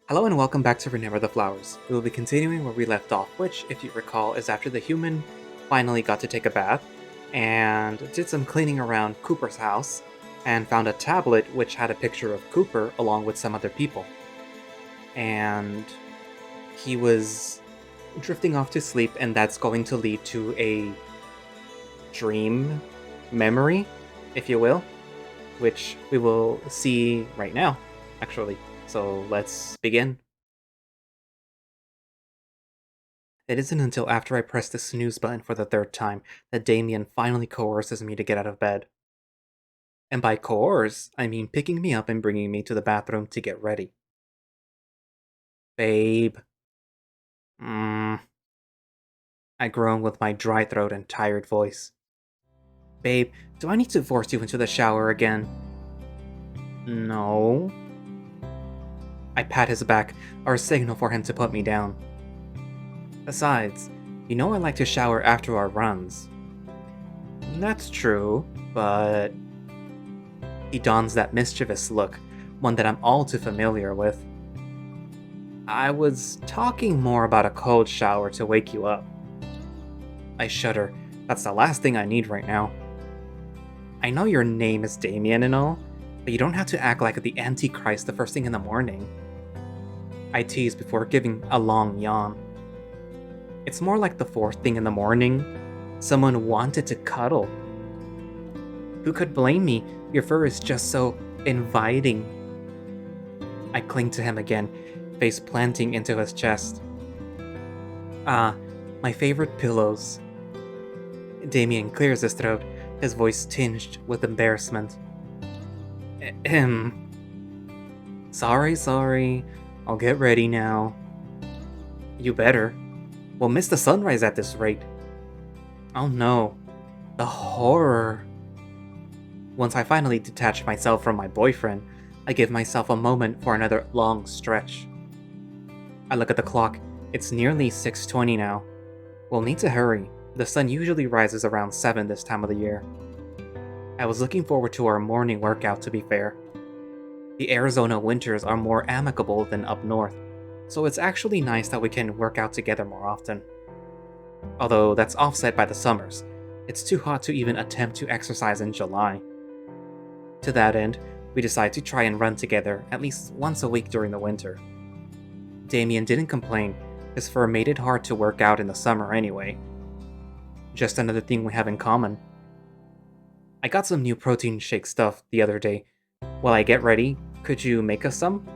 Hello and welcome back to Remember the Flowers. We will be continuing where we left off, which, if you recall, is after the human finally got to take a bath and did some cleaning around Cooper's house and found a tablet which had a picture of Cooper along with some other people. And he was drifting off to sleep, and that's going to lead to a dream memory, if you will, which we will see right now, actually. So let's begin. It isn't until after I press the snooze button for the third time that Damien finally coerces me to get out of bed. And by coerce, I mean picking me up and bringing me to the bathroom to get ready. Babe. Mmm. I groan with my dry throat and tired voice. Babe, do I need to force you into the shower again? No. I pat his back, or a signal for him to put me down. Besides, you know I like to shower after our runs. That's true, but... He dons that mischievous look, one that I'm all too familiar with. I was talking more about a cold shower to wake you up. I shudder. That's the last thing I need right now. I know your name is Damien and all, but you don't have to act like the Antichrist the first thing in the morning. I tease before giving a long yawn. It's more like the fourth thing in the morning. Someone wanted to cuddle. Who could blame me? Your fur is just so inviting. I cling to him again, face planting into his chest. Ah, my favorite pillows. Damien clears his throat, his voice tinged with embarrassment. Ahem. Sorry. I'll get ready now. You better. We'll miss the sunrise at this rate. Oh no. The horror. Once I finally detach myself from my boyfriend, I give myself a moment for another long stretch. I look at the clock. It's nearly 6:20 now. We'll need to hurry. The sun usually rises around 7 this time of the year. I was looking forward to our morning workout, to be fair. The Arizona winters are more amicable than up north, so it's actually nice that we can work out together more often. Although that's offset by the summers. It's too hot to even attempt to exercise in July. To that end, we decide to try and run together at least once a week during the winter. Damien didn't complain, his fur made it hard to work out in the summer anyway. Just another thing we have in common. I got some new protein shake stuff the other day. While I get ready, could you make us some?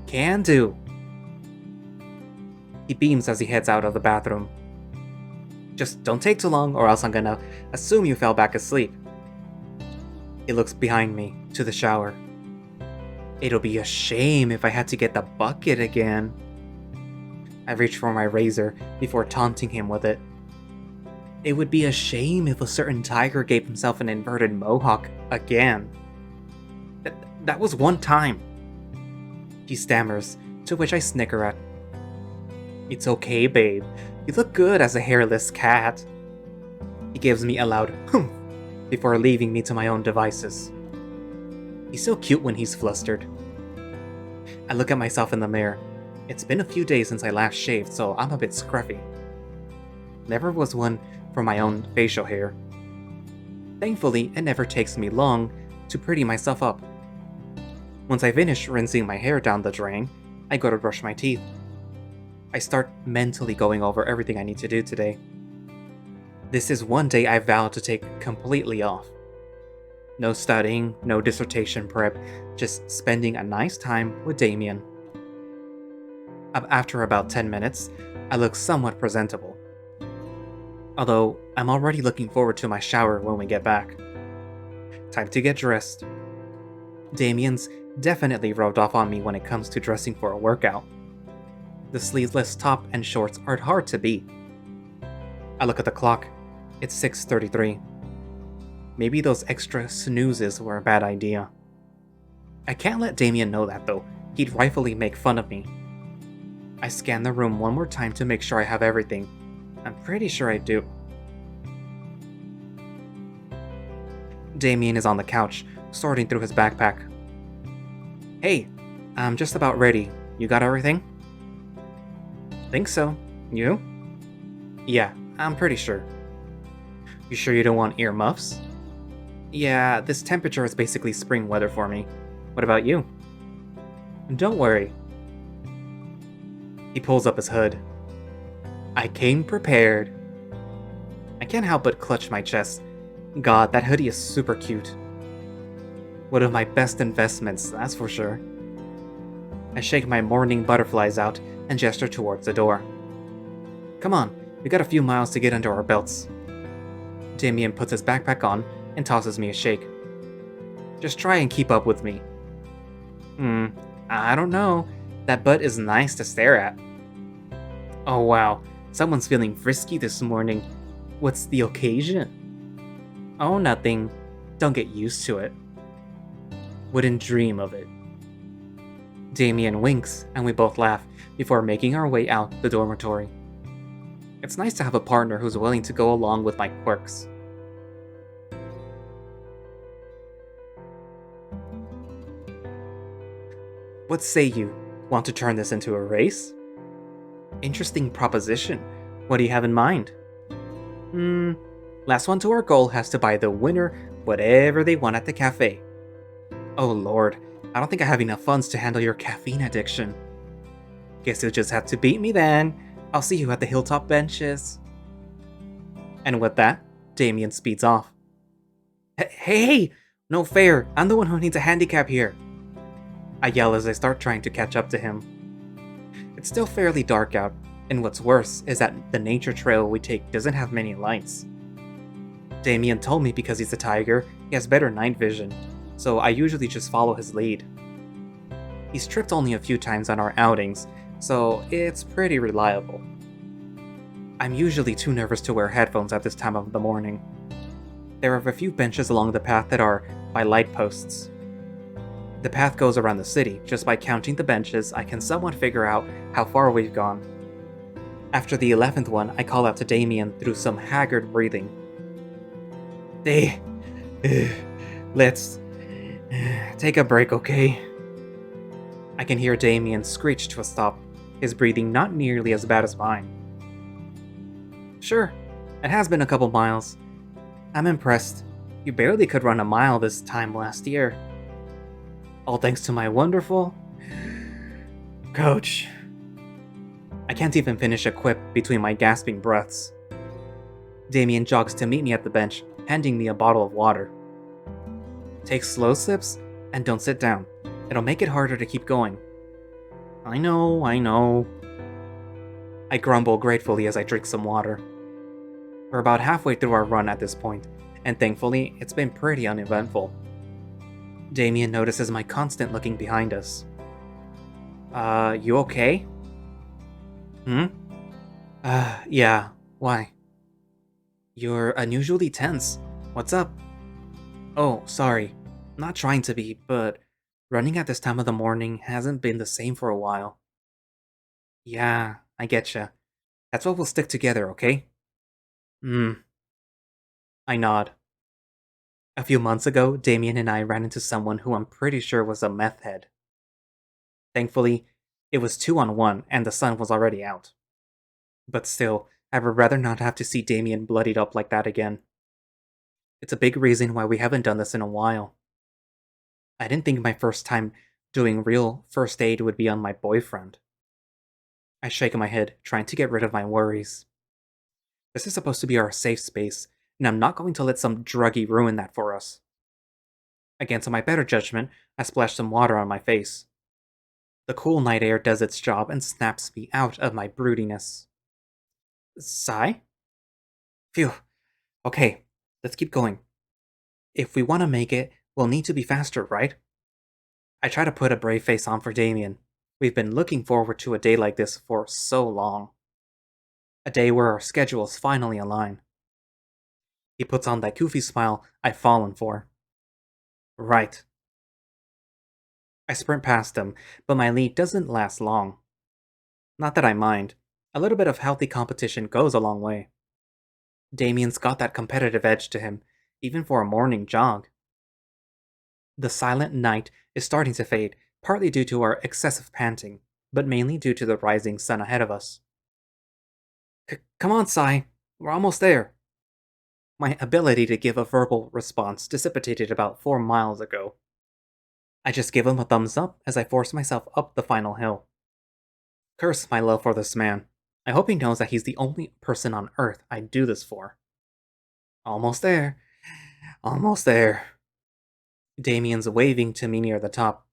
Can do! He beams as he heads out of the bathroom. Just don't take too long or else I'm gonna assume you fell back asleep. He looks behind me, to the shower. It'll be a shame if I had to get the bucket again. I reach for my razor before taunting him with it. It would be a shame if a certain tiger gave himself an inverted mohawk again. That was one time. He stammers, to which I snicker at. It's okay, babe. You look good as a hairless cat. He gives me a loud humph before leaving me to my own devices. He's so cute when he's flustered. I look at myself in the mirror. It's been a few days since I last shaved, so I'm a bit scruffy. Never was one for my own facial hair. Thankfully, it never takes me long to pretty myself up. Once I finish rinsing my hair down the drain, I go to brush my teeth. I start mentally going over everything I need to do today. This is one day I vowed to take completely off. No studying, no dissertation prep, just spending a nice time with Damien. After about 10 minutes, I look somewhat presentable. Although, I'm already looking forward to my shower when we get back. Time to get dressed. Damien's definitely rubbed off on me when it comes to dressing for a workout. The sleeveless top and shorts are hard to beat. I look at the clock. It's 6:33. Maybe those extra snoozes were a bad idea. I can't let Damien know that though. He'd rightfully make fun of me. I scan the room one more time to make sure I have everything. I'm pretty sure I do. Damien is on the couch, sorting through his backpack. Hey, I'm just about ready. You got everything? Think so. You? Yeah, I'm pretty sure. You sure you don't want earmuffs? Yeah, this temperature is basically spring weather for me. What about you? Don't worry. He pulls up his hood. I came prepared. I can't help but clutch my chest. God, that hoodie is super cute. One of my best investments, that's for sure. I shake my morning butterflies out and gesture towards the door. Come on, we got a few miles to get under our belts. Damien puts his backpack on and tosses me a shake. Just try and keep up with me. I don't know. That butt is nice to stare at. Oh wow, someone's feeling frisky this morning. What's the occasion? Oh, nothing. Don't get used to it. Wouldn't dream of it. Damien winks, and we both laugh before making our way out the dormitory. It's nice to have a partner who's willing to go along with my quirks. What say you? Want to turn this into a race? Interesting proposition. What do you have in mind? Last one to our goal has to buy the winner whatever they want at the cafe. Oh lord, I don't think I have enough funds to handle your caffeine addiction. Guess you'll just have to beat me then. I'll see you at the hilltop benches. And with that, Damien speeds off. Hey! No fair! I'm the one who needs a handicap here. I yell as I start trying to catch up to him. It's still fairly dark out, and what's worse is that the nature trail we take doesn't have many lights. Damien told me because he's a tiger, he has better night vision, so I usually just follow his lead. He's tripped only a few times on our outings, so it's pretty reliable. I'm usually too nervous to wear headphones at this time of the morning. There are a few benches along the path that are by light posts. The path goes around the city. Just by counting the benches, I can somewhat figure out how far we've gone. After the 11th one, I call out to Damien through some haggard breathing. Let's take a break, okay? I can hear Damien screech to a stop, his breathing not nearly as bad as mine. Sure, it has been a couple miles. I'm impressed. You barely could run a mile this time last year. All thanks to my wonderful coach. I can't even finish a quip between my gasping breaths. Damien jogs to meet me at the bench, handing me a bottle of water. Take slow sips and don't sit down. It'll make it harder to keep going. I know. I grumble gratefully as I drink some water. We're about halfway through our run at this point, and thankfully, it's been pretty uneventful. Damien notices my constant looking behind us. You okay? Yeah, why? You're unusually tense. What's up? Oh, sorry. Not trying to be, but running at this time of the morning hasn't been the same for a while. Yeah, I getcha. That's why we'll stick together, okay? I nod. A few months ago, Damien and I ran into someone who I'm pretty sure was a meth head. Thankfully, it was 2-on-1 and the sun was already out. But still, I would rather not have to see Damien bloodied up like that again. It's a big reason why we haven't done this in a while. I didn't think my first time doing real first aid would be on my boyfriend. I shake my head, trying to get rid of my worries. This is supposed to be our safe space, and I'm not going to let some druggie ruin that for us. Against my better judgment, I splash some water on my face. The cool night air does its job and snaps me out of my broodiness. Sigh? Phew. Okay, let's keep going. If we want to make it, we'll need to be faster, right? I try to put a brave face on for Damien. We've been looking forward to a day like this for so long. A day where our schedules finally align. He puts on that goofy smile I've fallen for. Right. I sprint past him, but my lead doesn't last long. Not that I mind. A little bit of healthy competition goes a long way. Damien's got that competitive edge to him, even for a morning jog. The silent night is starting to fade, partly due to our excessive panting, but mainly due to the rising sun ahead of us. Come on, Sai. We're almost there. My ability to give a verbal response dissipated about 4 miles ago. I just give him a thumbs up as I force myself up the final hill. Curse my love for this man. I hope he knows that he's the only person on Earth I'd do this for. Almost there. Almost there. Damien's waving to me near the top.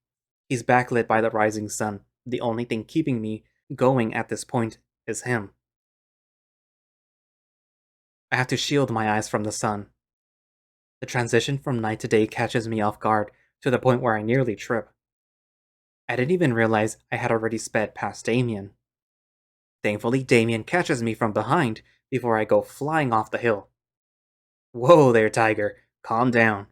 He's backlit by the rising sun. The only thing keeping me going at this point is him. I have to shield my eyes from the sun. The transition from night to day catches me off guard to the point where I nearly trip. I didn't even realize I had already sped past Damien. Thankfully, Damien catches me from behind before I go flying off the hill. Whoa there, Tiger. Calm down.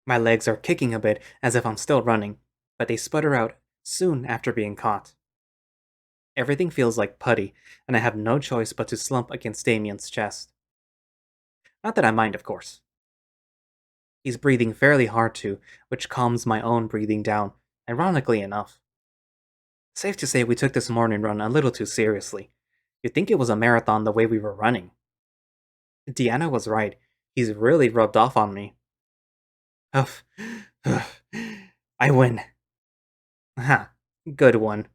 My legs are kicking a bit as if I'm still running, but they sputter out soon after being caught. Everything feels like putty, and I have no choice but to slump against Damien's chest. Not that I mind, of course. He's breathing fairly hard too, which calms my own breathing down, ironically enough. Safe to say we took this morning run a little too seriously. You'd think it was a marathon the way we were running. Deanna was right. He's really rubbed off on me. Uff. I win. Ha. Good one.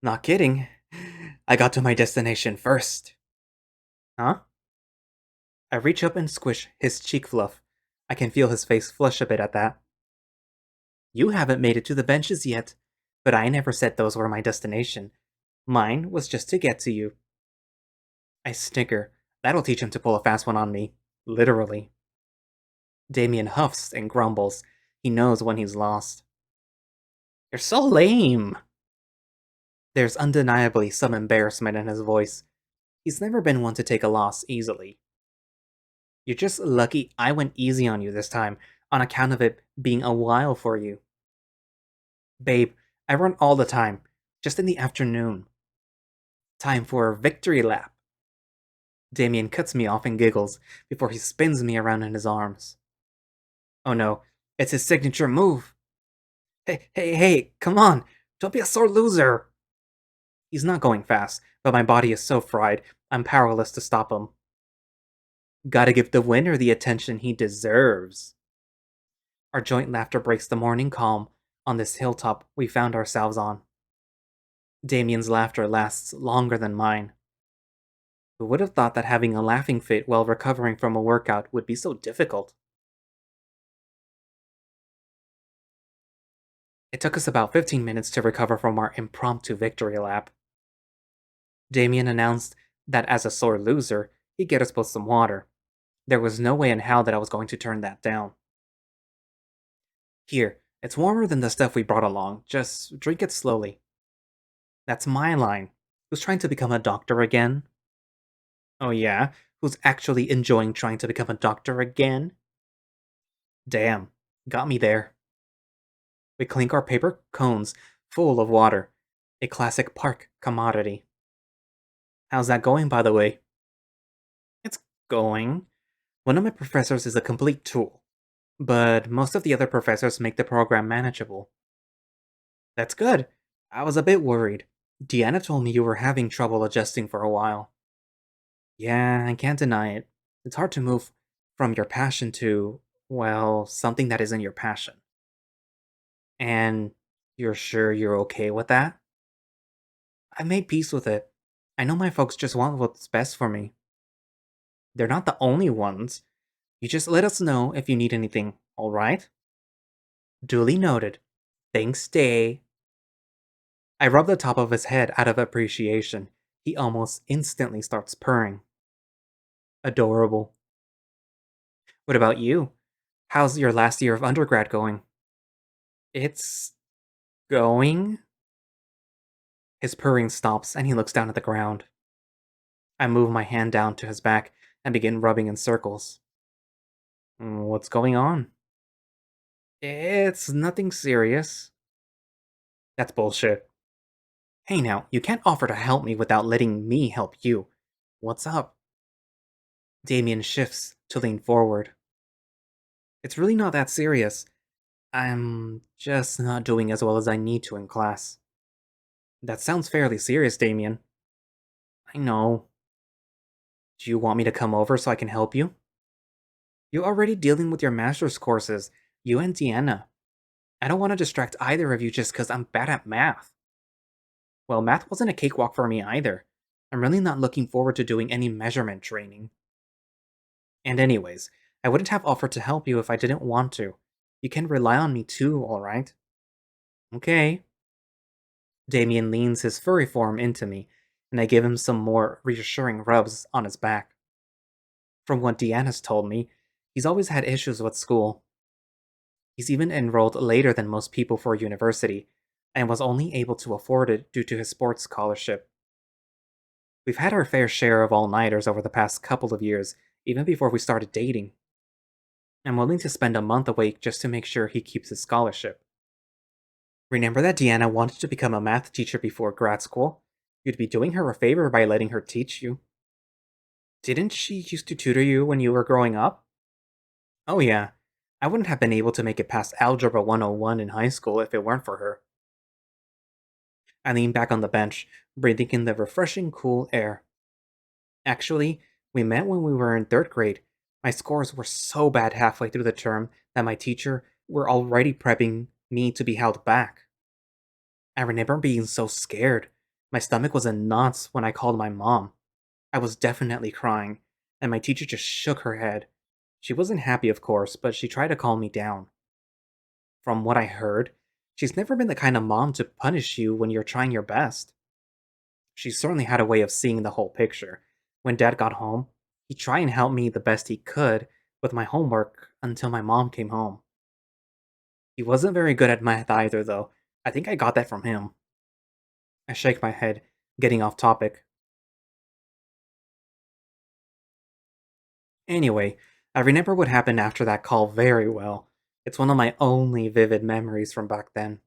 Not kidding. I got to my destination first. Huh? I reach up and squish his cheek fluff. I can feel his face flush a bit at that. You haven't made it to the benches yet, but I never said those were my destination. Mine was just to get to you. I snicker. That'll teach him to pull a fast one on me. Literally. Damien huffs and grumbles. He knows when he's lost. You're so lame. There's undeniably some embarrassment in his voice. He's never been one to take a loss easily. You're just lucky I went easy on you this time, on account of it being a while for you. Babe, I run all the time, just in the afternoon. Time for a victory lap. Damien cuts me off and giggles before he spins me around in his arms. Oh no, it's his signature move. Hey, come on, don't be a sore loser. He's not going fast, but my body is so fried, I'm powerless to stop him. Gotta give the winner the attention he deserves. Our joint laughter breaks the morning calm on this hilltop we found ourselves on. Damien's laughter lasts longer than mine. Who would have thought that having a laughing fit while recovering from a workout would be so difficult? It took us about 15 minutes to recover from our impromptu victory lap. Damien announced that as a sore loser, he'd get us both some water. There was no way in hell that I was going to turn that down. Here, it's warmer than the stuff we brought along, just drink it slowly. That's my line. Who's trying to become a doctor again? Oh yeah? Who's actually enjoying trying to become a doctor again? Damn, got me there. We clink our paper cones full of water, a classic park commodity. How's that going, by the way? It's going. One of my professors is a complete tool, but most of the other professors make the program manageable. That's good. I was a bit worried. Deanna told me you were having trouble adjusting for a while. Yeah, I can't deny it. It's hard to move from your passion to, well, something that isn't your passion. And you're sure you're okay with that? I made peace with it. I know my folks just want what's best for me. They're not the only ones. You just let us know if you need anything, alright? Duly noted. Thanks, Day. I rub the top of his head out of appreciation. He almost instantly starts purring. Adorable. What about you? How's your last year of undergrad going? It's going? His purring stops and he looks down at the ground. I move my hand down to his back and begin rubbing in circles. What's going on? It's nothing serious. That's bullshit. Hey now, you can't offer to help me without letting me help you. What's up? Damien shifts to lean forward. It's really not that serious. I'm just not doing as well as I need to in class. That sounds fairly serious, Damien. I know. Do you want me to come over so I can help you? You're already dealing with your master's courses, you and Deanna. I don't want to distract either of you just because I'm bad at math. Well, math wasn't a cakewalk for me either. I'm really not looking forward to doing any measurement training. And anyways, I wouldn't have offered to help you if I didn't want to. You can rely on me too, alright? Okay. Damien leans his furry form into me, and I give him some more reassuring rubs on his back. From what Deanna's told me, he's always had issues with school. He's even enrolled later than most people for university, and was only able to afford it due to his sports scholarship. We've had our fair share of all-nighters over the past couple of years, even before we started dating. I'm willing to spend a month awake just to make sure he keeps his scholarship. Remember that Deanna wanted to become a math teacher before grad school? You'd be doing her a favor by letting her teach you. Didn't she used to tutor you when you were growing up? Oh yeah. I wouldn't have been able to make it past Algebra 101 in high school if it weren't for her. I leaned back on the bench, breathing in the refreshing, cool air. Actually, we met when we were in 3rd grade. My scores were so bad halfway through the term that my teacher were already prepping me to be held back. I remember being so scared. My stomach was in knots when I called my mom. I was definitely crying, and my teacher just shook her head. She wasn't happy, of course, but she tried to calm me down. From what I heard, she's never been the kind of mom to punish you when you're trying your best. She certainly had a way of seeing the whole picture. When Dad got home, he'd try and help me the best he could with my homework until my mom came home. He wasn't very good at math either, though. I think I got that from him. I shake my head, getting off topic. Anyway, I remember what happened after that call very well. It's one of my only vivid memories from back then.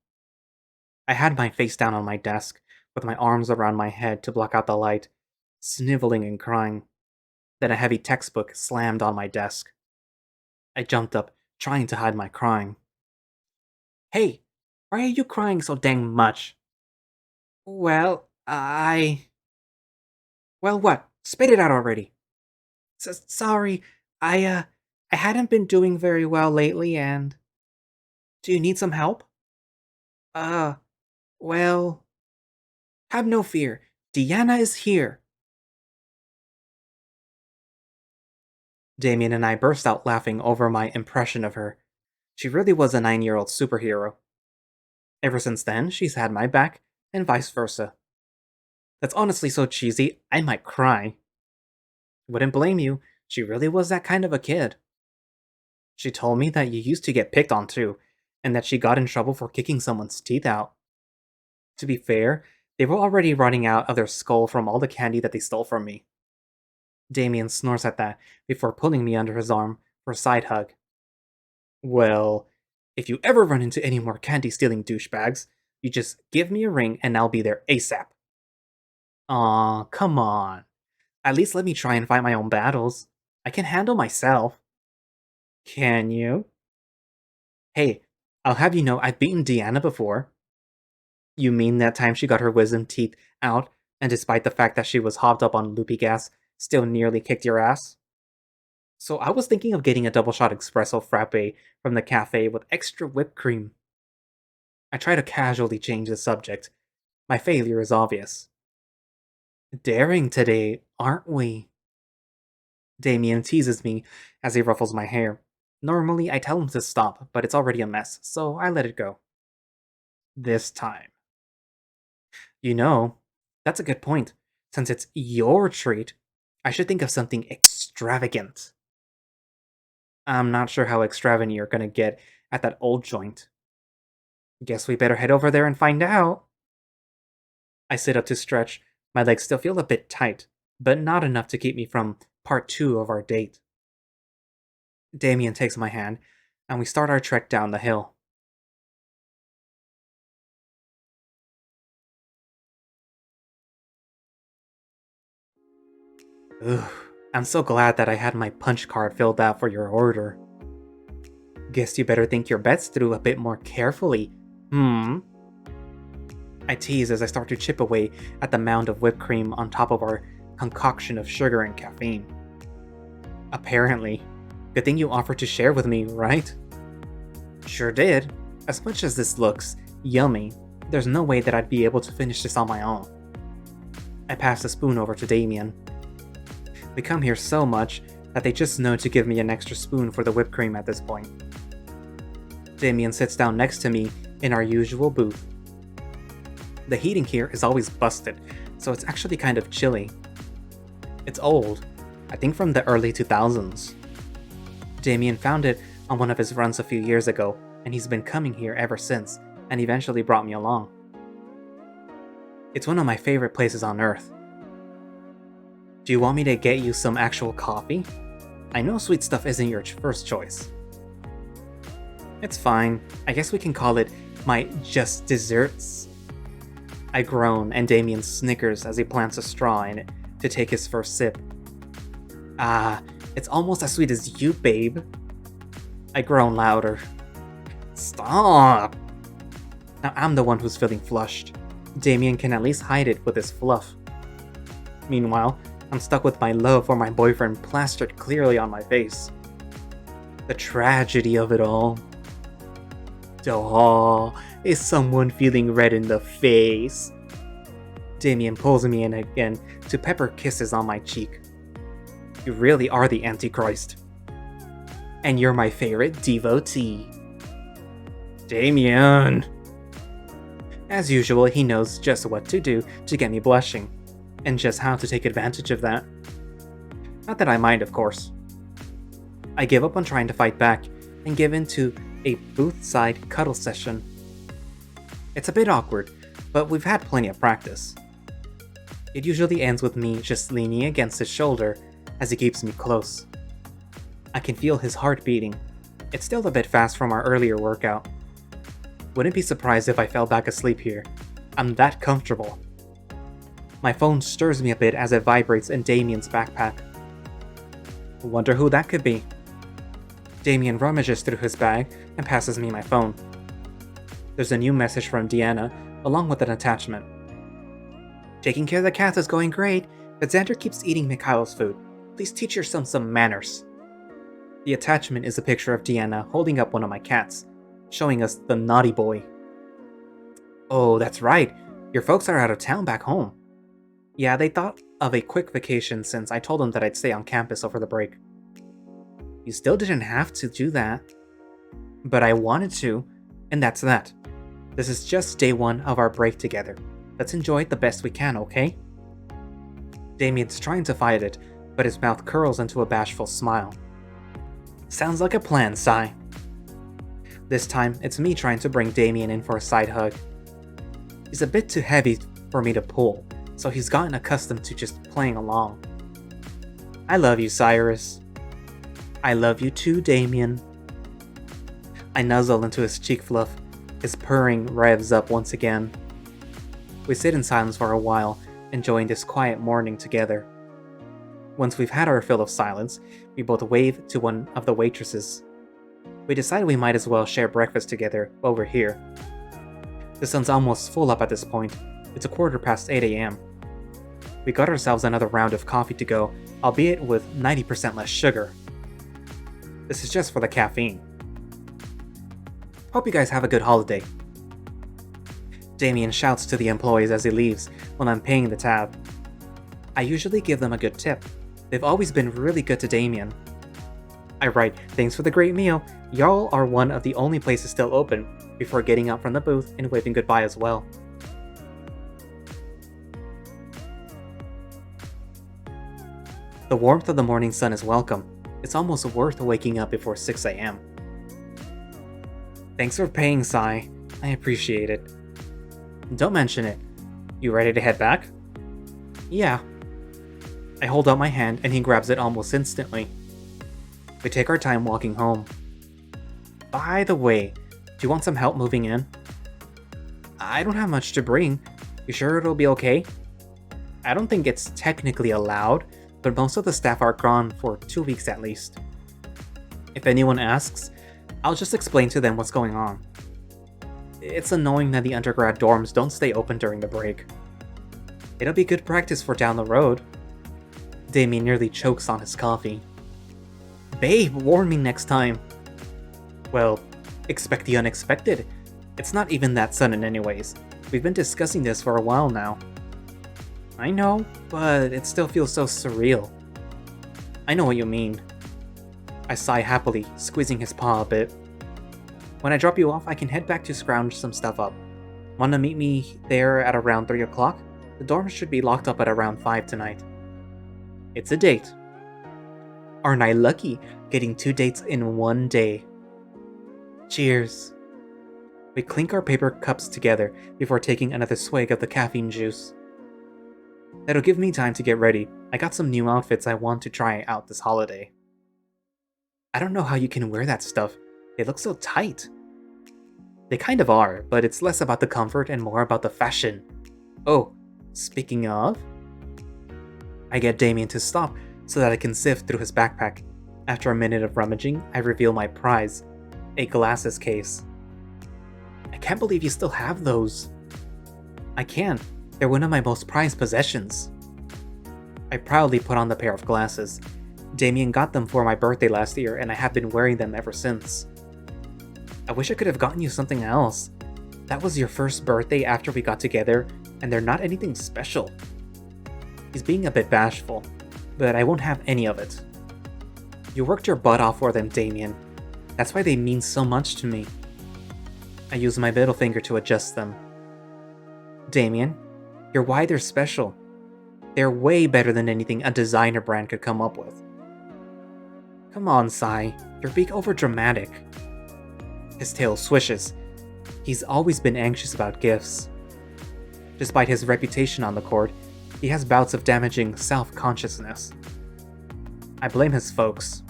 I had my face down on my desk, with my arms around my head to block out the light, sniveling and crying. Then a heavy textbook slammed on my desk. I jumped up, trying to hide my crying. Hey, why are you crying so dang much? Well, I. Well, what? Spit it out already. Sorry, I, uh, I hadn't been doing very well lately and. Do you need some help? Uh, well. Have no fear. Deanna is here. Damien and I burst out laughing over my impression of her. She really was a 9-year-old superhero. Ever since then, she's had my back, and vice versa. That's honestly so cheesy, I might cry. Wouldn't blame you, she really was that kind of a kid. She told me that you used to get picked on too, and that she got in trouble for kicking someone's teeth out. To be fair, they were already running out of their skull from all the candy that they stole from me. Damien snores at that before pulling me under his arm for a side hug. Well, if you ever run into any more candy stealing douchebags, you just give me a ring and I'll be there ASAP. Aw, come on. At least let me try and fight my own battles. I can handle myself. Can you? Hey, I'll have you know I've beaten Deanna before. You mean that time she got her wisdom teeth out, and despite the fact that she was hopped up on loopy gas, still nearly kicked your ass? So I was thinking of getting a double shot espresso frappe from the cafe with extra whipped cream. I try to casually change the subject. My failure is obvious. Daring today, aren't we? Damien teases me as he ruffles my hair. Normally, I tell him to stop, but it's already a mess, so I let it go. This time. You know, that's a good point. Since it's your treat, I should think of something extravagant. I'm not sure how extravagant you're gonna get at that old joint. Guess we better head over there and find out. I sit up to stretch. My legs still feel a bit tight, but not enough to keep me from part 2 of our date. Damien takes my hand, and we start our trek down the hill. Ugh, I'm so glad that I had my punch card filled out for your order. Guess you better think your bets through a bit more carefully. I tease as I start to chip away at the mound of whipped cream on top of our concoction of sugar and caffeine. Apparently. Good thing you offered to share with me, right? Sure did. As much as this looks yummy, there's no way that I'd be able to finish this on my own. I pass the spoon over to Damien. We come here so much that they just know to give me an extra spoon for the whipped cream at this point. Damien sits down next to me in our usual booth. The heating here is always busted, so it's actually kind of chilly. It's old, I think from the early 2000s. Damien found it on one of his runs a few years ago, and he's been coming here ever since, and eventually brought me along. It's one of my favorite places on Earth. Do you want me to get you some actual coffee? I know sweet stuff isn't your first choice. It's fine, I guess we can call it my just desserts. I groan, and Damien snickers as he plants a straw in it to take his first sip. Ah, it's almost as sweet as you, babe. I groan louder. Stop! Now I'm the one who's feeling flushed. Damien can at least hide it with his fluff. Meanwhile, I'm stuck with my love for my boyfriend plastered clearly on my face. The tragedy of it all. Duh, is someone feeling red in the face? Damien pulls me in again to pepper kisses on my cheek. You really are the Antichrist. And you're my favorite devotee. Damien! As usual, he knows just what to do to get me blushing, and just how to take advantage of that. Not that I mind, of course. I give up on trying to fight back, and give in to a booth-side cuddle session. It's a bit awkward, but we've had plenty of practice. It usually ends with me just leaning against his shoulder as he keeps me close. I can feel his heart beating. It's still a bit fast from our earlier workout. Wouldn't be surprised if I fell back asleep here. I'm that comfortable. My phone stirs me a bit as it vibrates in Damien's backpack. Wonder who that could be. Damien rummages through his bag and passes me my phone. There's a new message from Deanna, along with an attachment. Taking care of the cats is going great, but Xander keeps eating Mikhail's food. Please teach your son some manners. The attachment is a picture of Deanna holding up one of my cats, showing us the naughty boy. Oh, that's right. Your folks are out of town back home. Yeah, they thought of a quick vacation since I told them that I'd stay on campus over the break. You still didn't have to do that. But I wanted to, and that's that. This is just day one of our break together. Let's enjoy it the best we can, okay? Damien's trying to fight it, but his mouth curls into a bashful smile. Sounds like a plan, Sai. This time, it's me trying to bring Damien in for a side hug. He's a bit too heavy for me to pull, so he's gotten accustomed to just playing along. I love you, Cyrus. I love you too, Damien. I nuzzle into his cheek fluff. His purring revs up once again. We sit in silence for a while, enjoying this quiet morning together. Once we've had our fill of silence, we both wave to one of the waitresses. We decide we might as well share breakfast together while we're here. The sun's almost full up at this point. It's 8:15 a.m. We got ourselves another round of coffee to go, albeit with 90% less sugar. This is just for the caffeine. Hope you guys have a good holiday. Damien shouts to the employees as he leaves when I'm paying the tab. I usually give them a good tip. They've always been really good to Damien. I write, thanks for the great meal. Y'all are one of the only places still open, before getting up from the booth and waving goodbye as well. The warmth of the morning sun is welcome. It's almost worth waking up before 6 a.m. Thanks for paying, Sai. I appreciate it. Don't mention it. You ready to head back? Yeah. I hold out my hand and he grabs it almost instantly. We take our time walking home. By the way, do you want some help moving in? I don't have much to bring. You sure it'll be okay? I don't think it's technically allowed, but most of the staff are gone for 2 weeks at least. If anyone asks, I'll just explain to them what's going on. It's annoying that the undergrad dorms don't stay open during the break. It'll be good practice for down the road. Damien nearly chokes on his coffee. Babe, warn me next time. Well, expect the unexpected. It's not even that sudden anyways. We've been discussing this for a while now. I know, but it still feels so surreal. I know what you mean. I sigh happily, squeezing his paw a bit. When I drop you off, I can head back to scrounge some stuff up. Wanna meet me there at around 3 o'clock? The dorms should be locked up at around 5 tonight. It's a date. Aren't I lucky, getting 2 dates in one day? Cheers. We clink our paper cups together before taking another swig of the caffeine juice. That'll give me time to get ready. I got some new outfits I want to try out this holiday. I don't know how you can wear that stuff. They look so tight. They kind of are, but it's less about the comfort and more about the fashion. Oh, speaking of... I get Damien to stop so that I can sift through his backpack. After a minute of rummaging, I reveal my prize, a glasses case. I can't believe you still have those. I can. They're one of my most prized possessions. I proudly put on the pair of glasses. Damien got them for my birthday last year, and I have been wearing them ever since. I wish I could have gotten you something else. That was your first birthday after we got together, and they're not anything special. He's being a bit bashful, but I won't have any of it. You worked your butt off for them, Damien. That's why they mean so much to me. I use my middle finger to adjust them. Damien, you're why they're special. They're way better than anything a designer brand could come up with. Come on, Sai, you're being overdramatic. His tail swishes. He's always been anxious about gifts. Despite his reputation on the court, he has bouts of damaging self-consciousness. I blame his folks.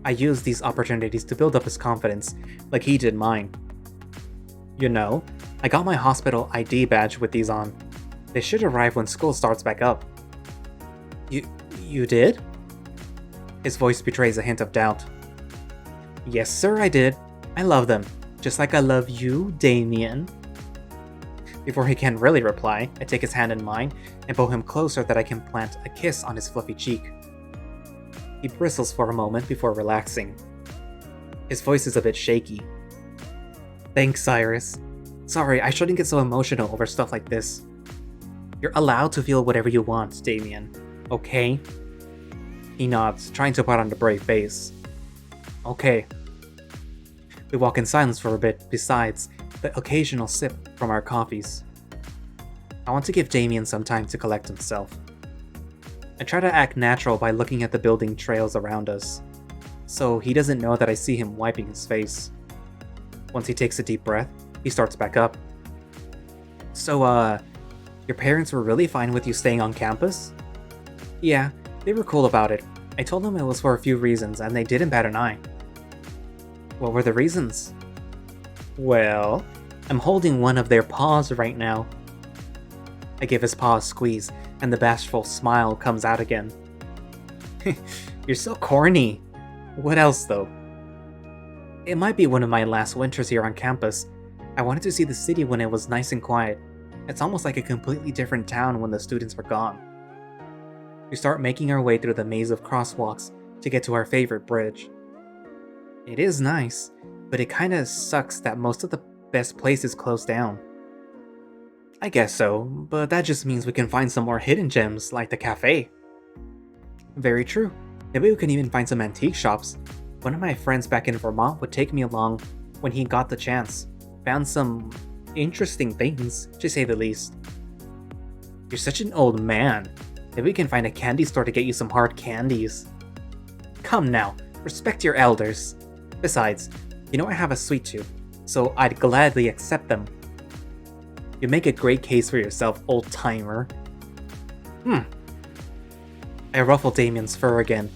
I use these opportunities to build up his confidence, like he did mine. You know, I got my hospital ID badge with these on. They should arrive when school starts back up. You did? His voice betrays a hint of doubt. Yes, sir, I did. I love them, just like I love you, Damien. Before he can really reply, I take his hand in mine and pull him closer that I can plant a kiss on his fluffy cheek. He bristles for a moment before relaxing. His voice is a bit shaky. Thanks, Cyrus. Sorry, I shouldn't get so emotional over stuff like this. You're allowed to feel whatever you want, Damien. Okay? He nods, trying to put on a brave face. Okay. We walk in silence for a bit, besides the occasional sip from our coffees. I want to give Damien some time to collect himself. I try to act natural by looking at the building trails around us, so he doesn't know that I see him wiping his face. Once he takes a deep breath, he starts back up. So, your parents were really fine with you staying on campus? Yeah, they were cool about it. I told them it was for a few reasons, and they didn't bat an eye. What were the reasons? Well, I'm holding one of their paws right now. I give his paw a squeeze, and the bashful smile comes out again. You're so corny. What else, though? It might be one of my last winters here on campus. I wanted to see the city when it was nice and quiet. It's almost like a completely different town when the students were gone. We start making our way through the maze of crosswalks to get to our favorite bridge. It is nice, but it kinda sucks that most of the best places closed down. I guess so, but that just means we can find some more hidden gems like the cafe. Very true. Maybe we can even find some antique shops. One of my friends back in Vermont would take me along when he got the chance. Found some interesting things, to say the least. You're such an old man. Maybe we can find a candy store to get you some hard candies. Come now, respect your elders. Besides, you know I have a sweet tooth, so I'd gladly accept them. You make a great case for yourself, old-timer. I ruffle Damien's fur again.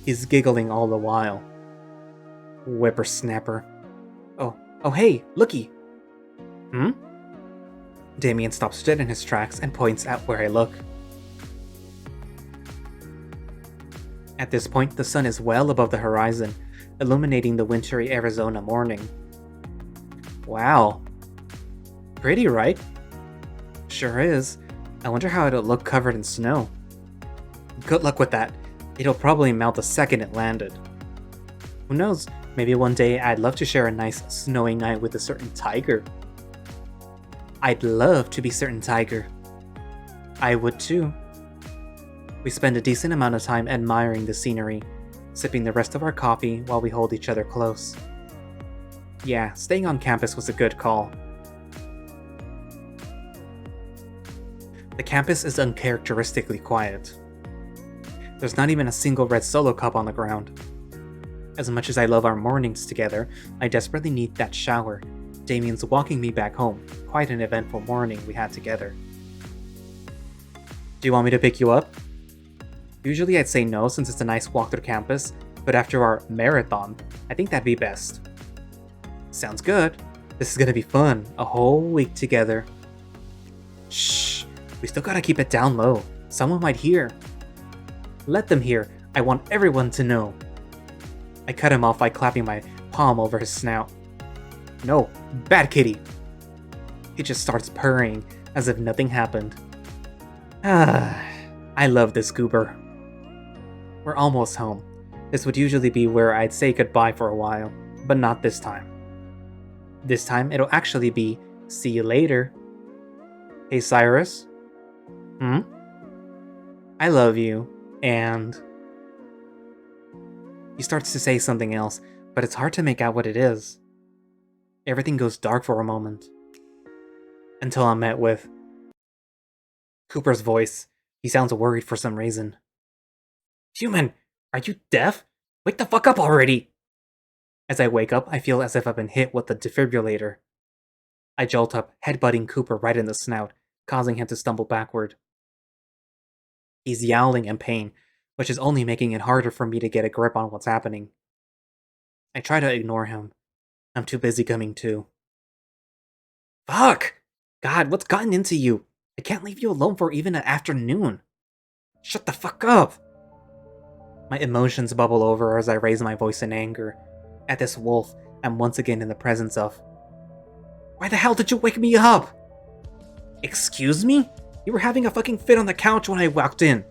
He's giggling all the while. Whippersnapper. Oh hey, looky! Damien stops dead in his tracks and points at where I look. At this point, the sun is well above the horizon. illuminating the wintry Arizona morning. Wow. Pretty, right? Sure is. I wonder how it'll look covered in snow. Good luck with that. It'll probably melt the second it landed. Who knows, maybe one day I'd love to share a nice snowy night with a certain tiger. I'd love to be certain tiger. I would too. We spend a decent amount of time admiring the scenery, sipping the rest of our coffee while we hold each other close. Yeah, staying on campus was a good call. The campus is uncharacteristically quiet. There's not even a single red Solo cup on the ground. As much as I love our mornings together, I desperately need that shower. Damien's walking me back home. Quite an eventful morning we had together. Do you want me to pick you up? Usually I'd say no since it's a nice walk through campus, but after our marathon, I think that'd be best. Sounds good. This is gonna be fun. A whole week together. Shh. We still gotta keep it down low. Someone might hear. Let them hear. I want everyone to know. I cut him off by clapping my palm over his snout. No, bad kitty. He just starts purring as if nothing happened. I love this goober. We're almost home. This would usually be where I'd say goodbye for a while, but not this time. This time it'll actually be see you later. Hey Cyrus? I love you, and... He starts to say something else, but it's hard to make out what it is. Everything goes dark for a moment. Until I'm met with Cooper's voice. He sounds worried for some reason. Human, are you deaf? Wake the fuck up already! As I wake up, I feel as if I've been hit with a defibrillator. I jolt up, headbutting Cooper right in the snout, causing him to stumble backward. He's yowling in pain, which is only making it harder for me to get a grip on what's happening. I try to ignore him. I'm too busy coming to. Fuck! God, what's gotten into you? I can't leave you alone for even an afternoon. Shut the fuck up! My emotions bubble over as I raise my voice in anger. At this wolf, I'm once again in the presence of... Why the hell did you wake me up? Excuse me? You were having a fucking fit on the couch when I walked in.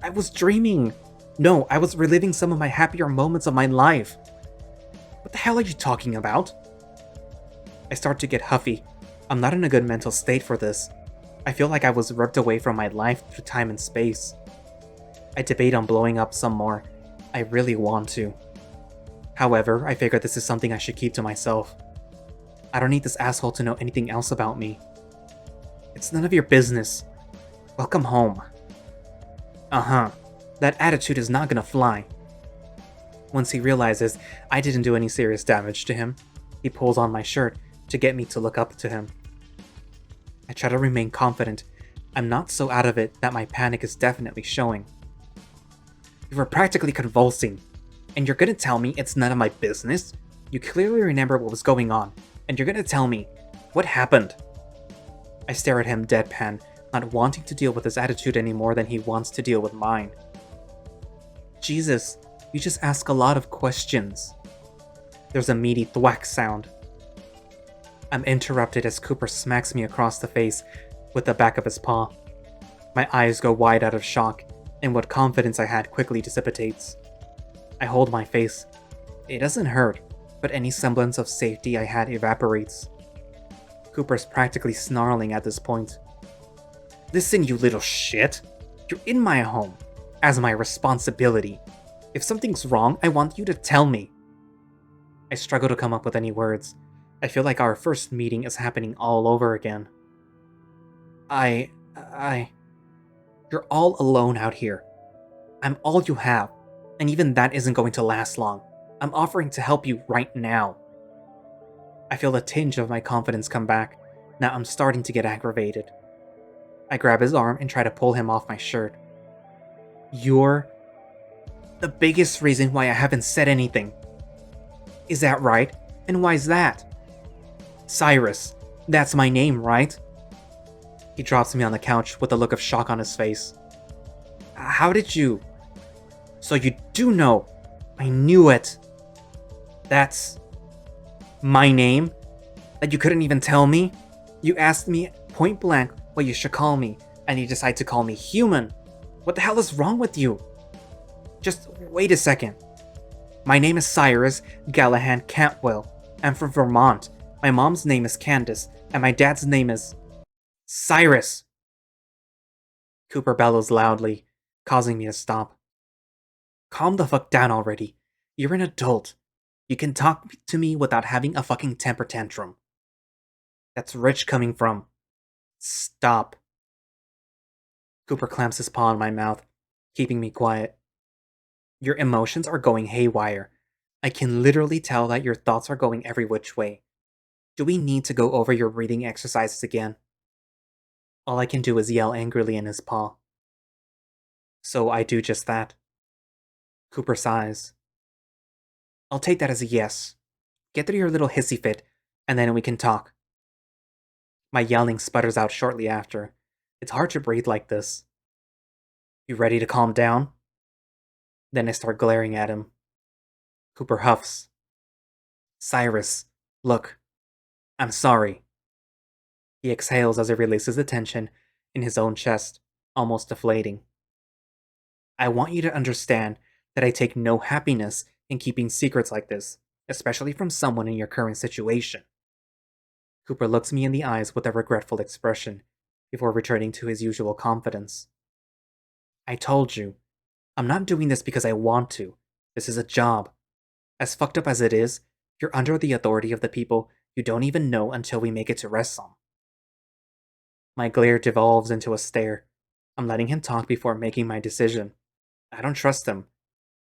I was dreaming. No, I was reliving some of my happier moments of my life. What the hell are you talking about? I start to get huffy. I'm not in a good mental state for this. I feel like I was ripped away from my life through time and space. I debate on blowing up some more. I really want to. However, I figure this is something I should keep to myself. I don't need this asshole to know anything else about me. It's none of your business. Welcome home. Uh-huh. That attitude is not gonna fly. Once he realizes I didn't do any serious damage to him, he pulls on my shirt to get me to look up to him. I try to remain confident. I'm not so out of it that my panic is definitely showing. You were practically convulsing, and you're gonna tell me it's none of my business? You clearly remember what was going on, and you're gonna tell me what happened? I stare at him deadpan, not wanting to deal with his attitude any more than he wants to deal with mine. Jesus, you just ask a lot of questions. There's a meaty thwack sound. I'm interrupted as Cooper smacks me across the face with the back of his paw. My eyes go wide out of shock, and what confidence I had quickly dissipates. I hold my face. It doesn't hurt, but any semblance of safety I had evaporates. Cooper's practically snarling at this point. Listen, you little shit. You're in my home, as my responsibility. If something's wrong, I want you to tell me. I struggle to come up with any words. I feel like our first meeting is happening all over again. You're all alone out here. I'm all you have, and even that isn't going to last long. I'm offering to help you right now. I feel a tinge of my confidence come back. Now I'm starting to get aggravated. I grab his arm and try to pull him off my shirt. You're the biggest reason why I haven't said anything. Is that right? And why's that? Cyrus, that's my name, right? He drops me on the couch with a look of shock on his face. How did you... So you do know? I knew it! That's my name? That you couldn't even tell me? You asked me point blank what you should call me, and you decide to call me human. What the hell is wrong with you? Just wait a second. My name is Cyrus Gallahan Cantwell. I'm from Vermont. My mom's name is Candace, and my dad's name is... Cyrus! Cooper bellows loudly, causing me to stop. Calm the fuck down already. You're an adult. You can talk to me without having a fucking temper tantrum. That's rich coming from... Stop. Cooper clamps his paw on my mouth, keeping me quiet. Your emotions are going haywire. I can literally tell that your thoughts are going every which way. Do we need to go over your breathing exercises again? All I can do is yell angrily in his paw. So I do just that. Cooper sighs. I'll take that as a yes. Get through your little hissy fit, and then we can talk. My yelling sputters out shortly after. It's hard to breathe like this. You ready to calm down? Then I start glaring at him. Cooper huffs. Cyrus, look. I'm sorry. He exhales as he releases the tension in his own chest, almost deflating. I want you to understand that I take no happiness in keeping secrets like this, especially from someone in your current situation. Cooper looks me in the eyes with a regretful expression, before returning to his usual confidence. I told you, I'm not doing this because I want to. This is a job. As fucked up as it is, you're under the authority of the people you don't even know until we make it to Ressom. My glare devolves into a stare. I'm letting him talk before making my decision. I don't trust him,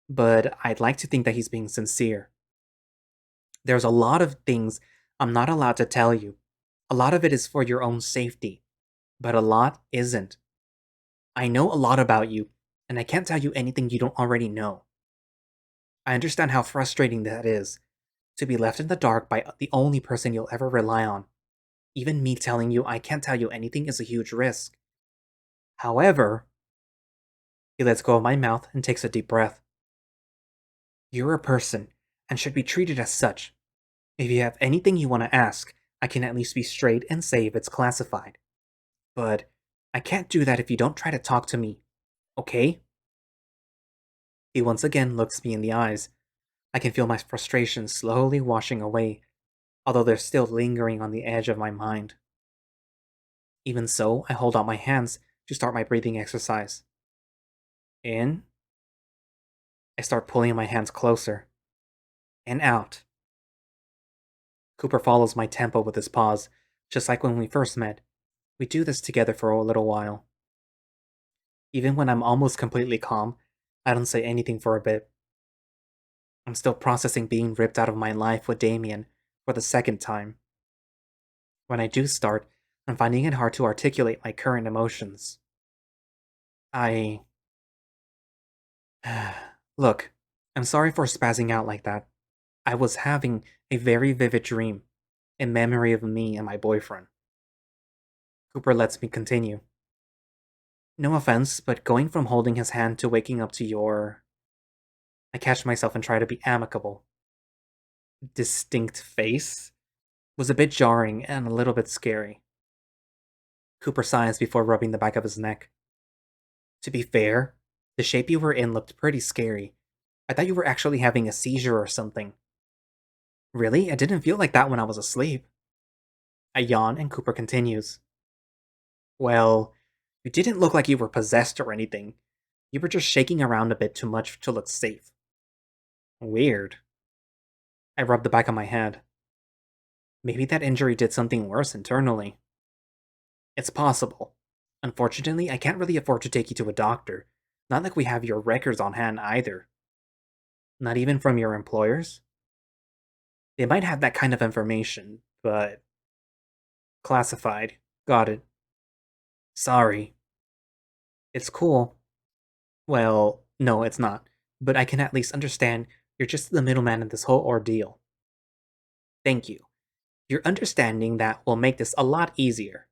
but I'd like to think that he's being sincere. There's a lot of things I'm not allowed to tell you. A lot of it is for your own safety, but a lot isn't. I know a lot about you, and I can't tell you anything you don't already know. I understand how frustrating that is, to be left in the dark by the only person you'll ever rely on. Even me telling you I can't tell you anything is a huge risk. However, he lets go of my mouth and takes a deep breath. You're a person, and should be treated as such. If you have anything you want to ask, I can at least be straight and say if it's classified. But I can't do that if you don't try to talk to me, okay? He once again looks me in the eyes. I can feel my frustration slowly washing away, although they're still lingering on the edge of my mind. Even so, I hold out my hands to start my breathing exercise. In. I start pulling my hands closer. And out. Cooper follows my tempo with his paws, just like when we first met. We do this together for a little while. Even when I'm almost completely calm, I don't say anything for a bit. I'm still processing being ripped out of my life with Damien for the second time. When I do start, I'm finding it hard to articulate my current emotions. I... Look, I'm sorry for spazzing out like that. I was having a very vivid dream, in memory of me and my boyfriend. Cooper lets me continue. No offense, but going from holding his hand to waking up to your... I catch myself and try to be amicable. Distinct face was a bit jarring and a little bit scary. Cooper sighs before rubbing the back of his neck. To be fair, the shape you were in looked pretty scary. I thought you were actually having a seizure or something. Really? It didn't feel like that when I was asleep. I yawn and Cooper continues. Well, you didn't look like you were possessed or anything. You were just shaking around a bit too much to look safe. Weird. I rub the back of my head. Maybe that injury did something worse internally. It's possible. Unfortunately, I can't really afford to take you to a doctor. Not like we have your records on hand either. Not even from your employers? They might have that kind of information, but... Classified. Got it. Sorry. It's cool. Well, no, it's not. But I can at least understand you're just the middleman in this whole ordeal. Thank you. Your understanding that will make this a lot easier.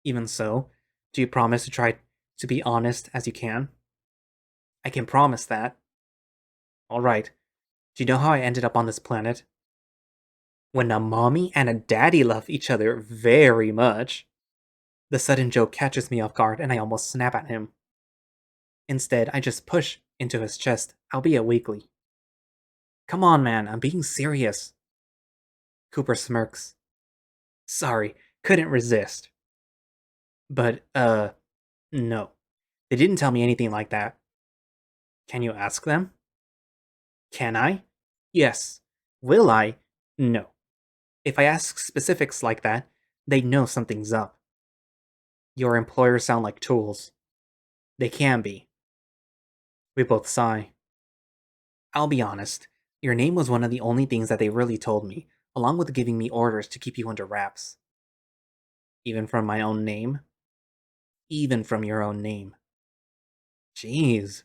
Even so, do you promise to try to be honest as you can? I can promise that. Alright, do you know how I ended up on this planet? When a mommy and a daddy love each other very much. The sudden joke catches me off guard and I almost snap at him. Instead, I just push into his chest, albeit weakly. Come on, man, I'm being serious. Cooper smirks. Sorry, couldn't resist. But, no. They didn't tell me anything like that. Can you ask them? Can I? Yes. Will I? No. If I ask specifics like that, they know something's up. Your employers sound like tools. They can be. We both sigh. I'll be honest. Your name was one of the only things that they really told me, along with giving me orders to keep you under wraps. Even from my own name? Even from your own name. Jeez.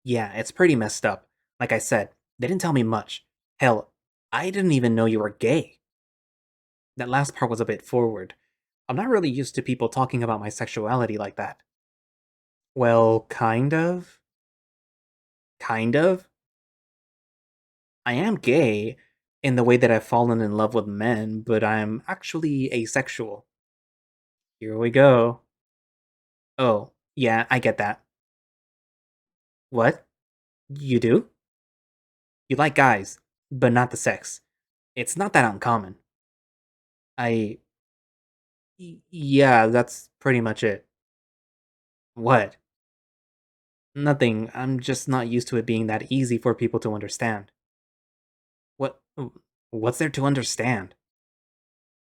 Yeah, it's pretty messed up. Like I said, they didn't tell me much. Hell, I didn't even know you were gay. That last part was a bit forward. I'm not really used to people talking about my sexuality like that. Well, kind of? Kind of? I am gay in the way that I've fallen in love with men, but I'm actually asexual. Here we go. Oh, yeah, I get that. What? You do? You like guys, but not the sex. It's not that uncommon. I. Yeah, that's pretty much it. What? Nothing. I'm just not used to it being that easy for people to understand. What? What's there to understand?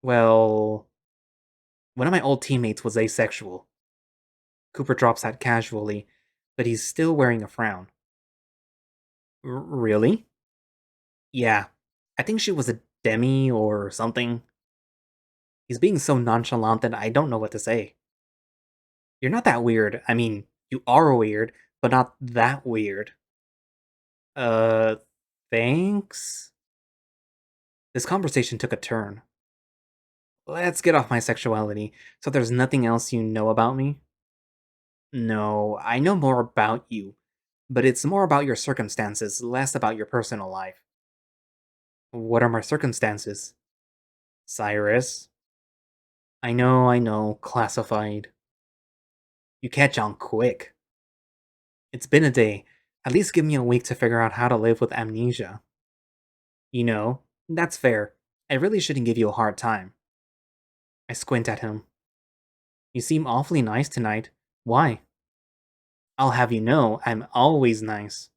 Well, one of my old teammates was asexual. Cooper drops that casually, but he's still wearing a frown. Really? Yeah. I think she was a demi or something. He's being so nonchalant that I don't know what to say. You're not that weird. I mean, you are weird, but not that weird. Uh, thanks? This conversation took a turn. Let's get off my sexuality. So there's nothing else you know about me? No, I know more about you, but it's more about your circumstances, less about your personal life. What are my circumstances? Cyrus? I know, classified. You catch on quick. It's been a day. At least give me a week to figure out how to live with amnesia. You know, that's fair. I really shouldn't give you a hard time. I squint at him. You seem awfully nice tonight. Why? I'll have you know, I'm always nice.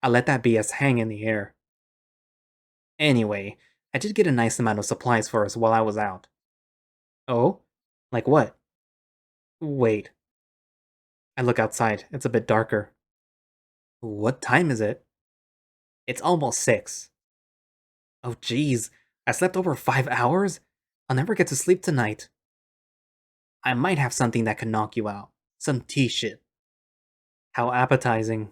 I let that BS hang in the air. Anyway, I did get a nice amount of supplies for us while I was out. Oh? Like what? Wait. I look outside. It's a bit darker. What time is it? It's almost 6. Oh geez, I slept over 5 hours? I'll never get to sleep tonight. I might have something that can knock you out. Some tea shit. How appetizing.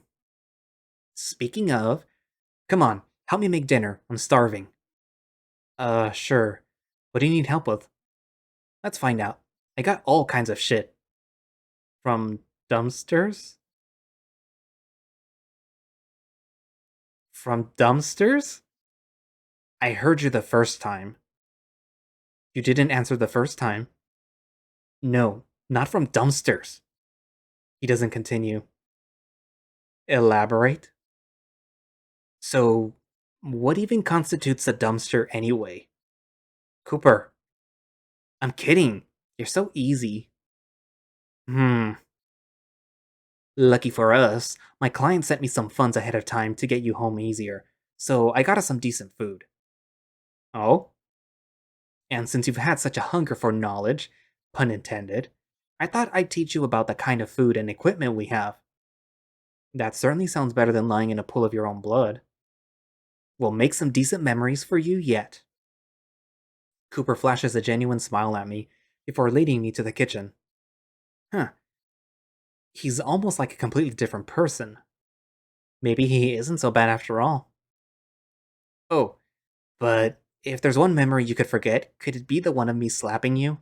Speaking of, come on, help me make dinner. I'm starving. Sure. What do you need help with? Let's find out. I got all kinds of shit. From dumpsters? From dumpsters? I heard you the first time. You didn't answer the first time. No, not from dumpsters. He doesn't continue. Elaborate? So, what even constitutes a dumpster anyway? Cooper, I'm kidding. You're so easy. Hmm. Lucky for us, my client sent me some funds ahead of time to get you home easier, so I got us some decent food. Oh? And since you've had such a hunger for knowledge, pun intended, I thought I'd teach you about the kind of food and equipment we have. That certainly sounds better than lying in a pool of your own blood. We'll make some decent memories for you yet. Cooper flashes a genuine smile at me before leading me to the kitchen. Huh, he's almost like a completely different person. Maybe he isn't so bad after all. Oh, but if there's one memory you could forget, could it be the one of me slapping you?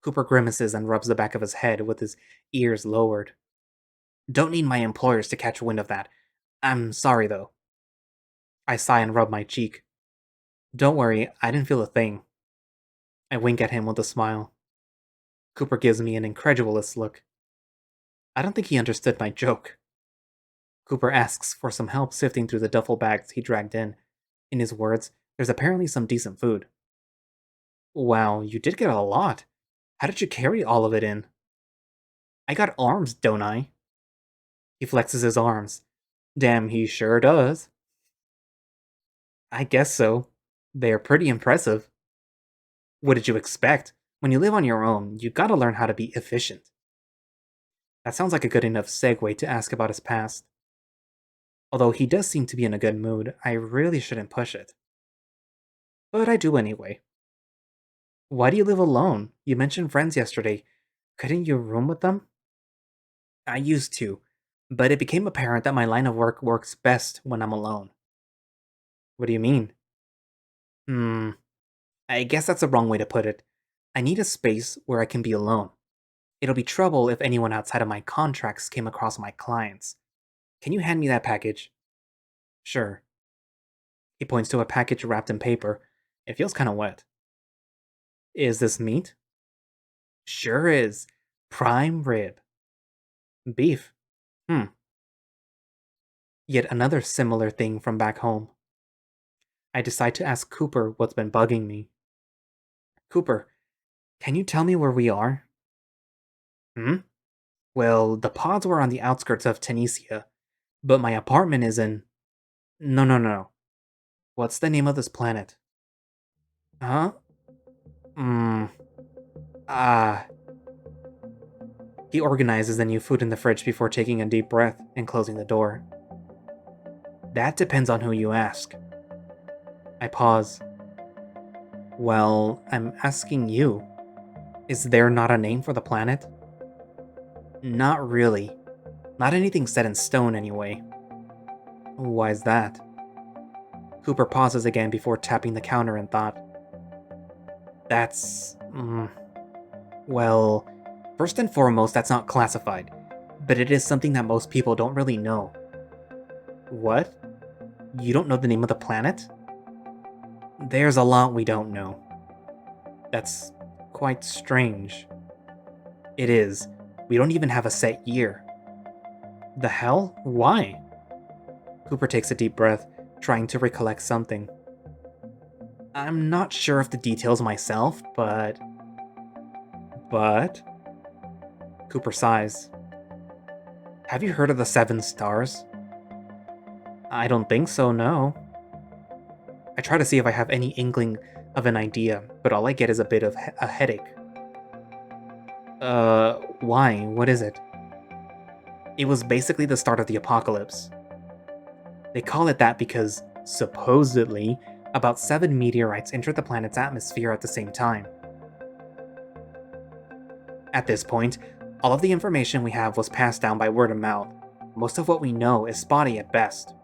Cooper grimaces and rubs the back of his head with his ears lowered. Don't need my employers to catch wind of that. I'm sorry, though. I sigh and rub my cheek. Don't worry, I didn't feel a thing. I wink at him with a smile. Cooper gives me an incredulous look. I don't think he understood my joke. Cooper asks for some help sifting through the duffel bags he dragged in. In his words, there's apparently some decent food. Wow, you did get a lot. How did you carry all of it in? I got arms, don't I? He flexes his arms. Damn, he sure does. I guess so. They are pretty impressive. What did you expect? When you live on your own, you gotta learn how to be efficient. That sounds like a good enough segue to ask about his past. Although he does seem to be in a good mood, I really shouldn't push it. But I do anyway. Why do you live alone? You mentioned friends yesterday. Couldn't you room with them? I used to, but it became apparent that my line of work works best when I'm alone. What do you mean? Hmm, I guess that's the wrong way to put it. I need a space where I can be alone. It'll be trouble if anyone outside of my contracts came across my clients. Can you hand me that package? Sure. He points to a package wrapped in paper. It feels kind of wet. Is this meat? Sure is. Prime rib. Beef. Hmm. Yet another similar thing from back home. I decide to ask Cooper what's been bugging me. Cooper, can you tell me where we are? Hmm? Well, the pods were on the outskirts of Tunisia, but my apartment is in. No, no, no. What's the name of this planet? Huh? Hmm. Ah. He organizes the new food in the fridge before taking a deep breath and closing the door. That depends on who you ask. I pause. Well, I'm asking you. Is there not a name for the planet? Not really. Not anything set in stone, anyway. Why's that? Cooper pauses again before tapping the counter in thought. That's. Well, first and foremost, that's not classified, but it is something that most people don't really know. What? You don't know the name of the planet? There's a lot we don't know. That's quite strange. It is. We don't even have a set year. The hell? Why? Cooper takes a deep breath, trying to recollect something. I'm not sure of the details myself, but. But. Cooper sighs. Have you heard of the Seven Stars? I don't think so, no. I try to see if I have any inkling of an idea, but all I get is a bit of a headache. Why? What is it? It was basically the start of the apocalypse. They call it that because, supposedly, about 7 meteorites entered the planet's atmosphere at the same time. At this point, all of the information we have was passed down by word of mouth. Most of what we know is spotty at best.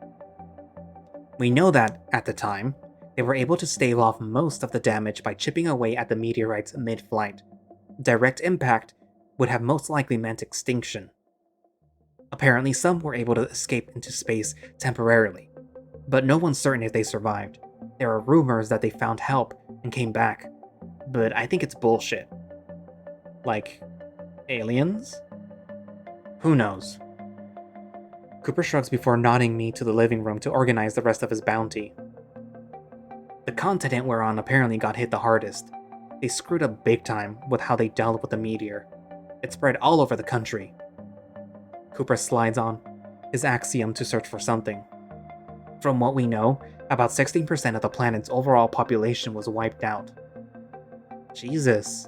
We know that, at the time, they were able to stave off most of the damage by chipping away at the meteorites mid-flight. Direct impact would have most likely meant extinction. Apparently, some were able to escape into space temporarily, but no one's certain if they survived. There are rumors that they found help and came back, but I think it's bullshit. Like, aliens? Who knows? Cooper shrugs before nodding me to the living room to organize the rest of his bounty. The continent we're on apparently got hit the hardest. They screwed up big time with how they dealt with the meteor. It spread all over the country. Cooper slides on his axiom to search for something. From what we know, about 16% of the planet's overall population was wiped out. Jesus.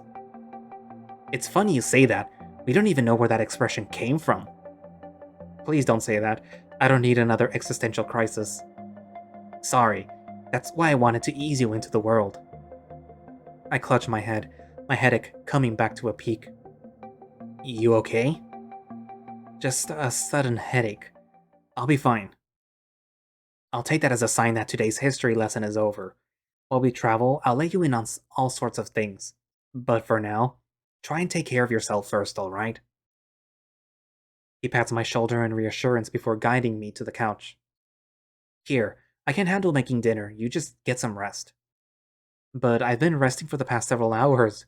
It's funny you say that. We don't even know where that expression came from. Please don't say that. I don't need another existential crisis. Sorry. That's why I wanted to ease you into the world. I clutch my head, my headache coming back to a peak. You okay? Just a sudden headache. I'll be fine. I'll take that as a sign that today's history lesson is over. While we travel, I'll let you in on all sorts of things. But for now, try and take care of yourself first, alright? He pats my shoulder in reassurance before guiding me to the couch. Here, I can handle making dinner, you just get some rest. But I've been resting for the past several hours.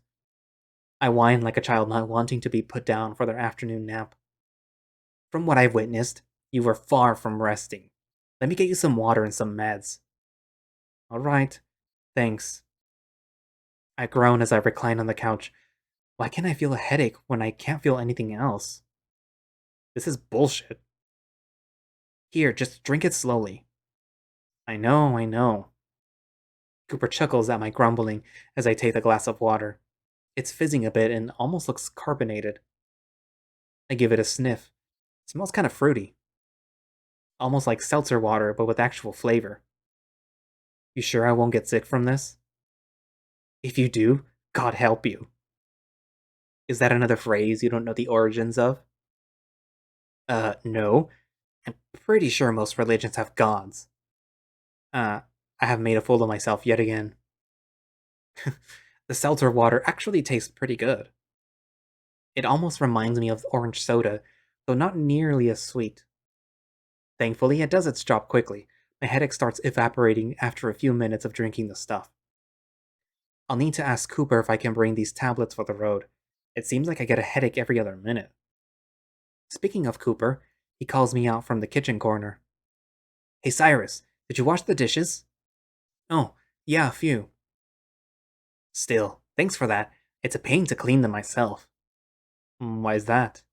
I whine like a child not wanting to be put down for their afternoon nap. From what I've witnessed, you were far from resting. Let me get you some water and some meds. Alright, thanks. I groan as I recline on the couch. Why can't I feel a headache when I can't feel anything else? This is bullshit. Here, just drink it slowly. I know. Cooper chuckles at my grumbling as I take the glass of water. It's fizzing a bit and almost looks carbonated. I give it a sniff. It smells kind of fruity. Almost like seltzer water, but with actual flavor. You sure I won't get sick from this? If you do, God help you. Is that another phrase you don't know the origins of? No. I'm pretty sure most religions have gods. Uh, I have made a fool of myself yet again. The seltzer water actually tastes pretty good. It almost reminds me of orange soda, though not nearly as sweet. Thankfully, it does its job quickly. My headache starts evaporating after a few minutes of drinking the stuff. I'll need to ask Cooper if I can bring these tablets for the road. It seems like I get a headache every other minute. Speaking of Cooper, he calls me out from the kitchen corner. Hey Cyrus, did you wash the dishes? Oh, yeah, a few. Still, thanks for that. It's a pain to clean them myself. Why's that?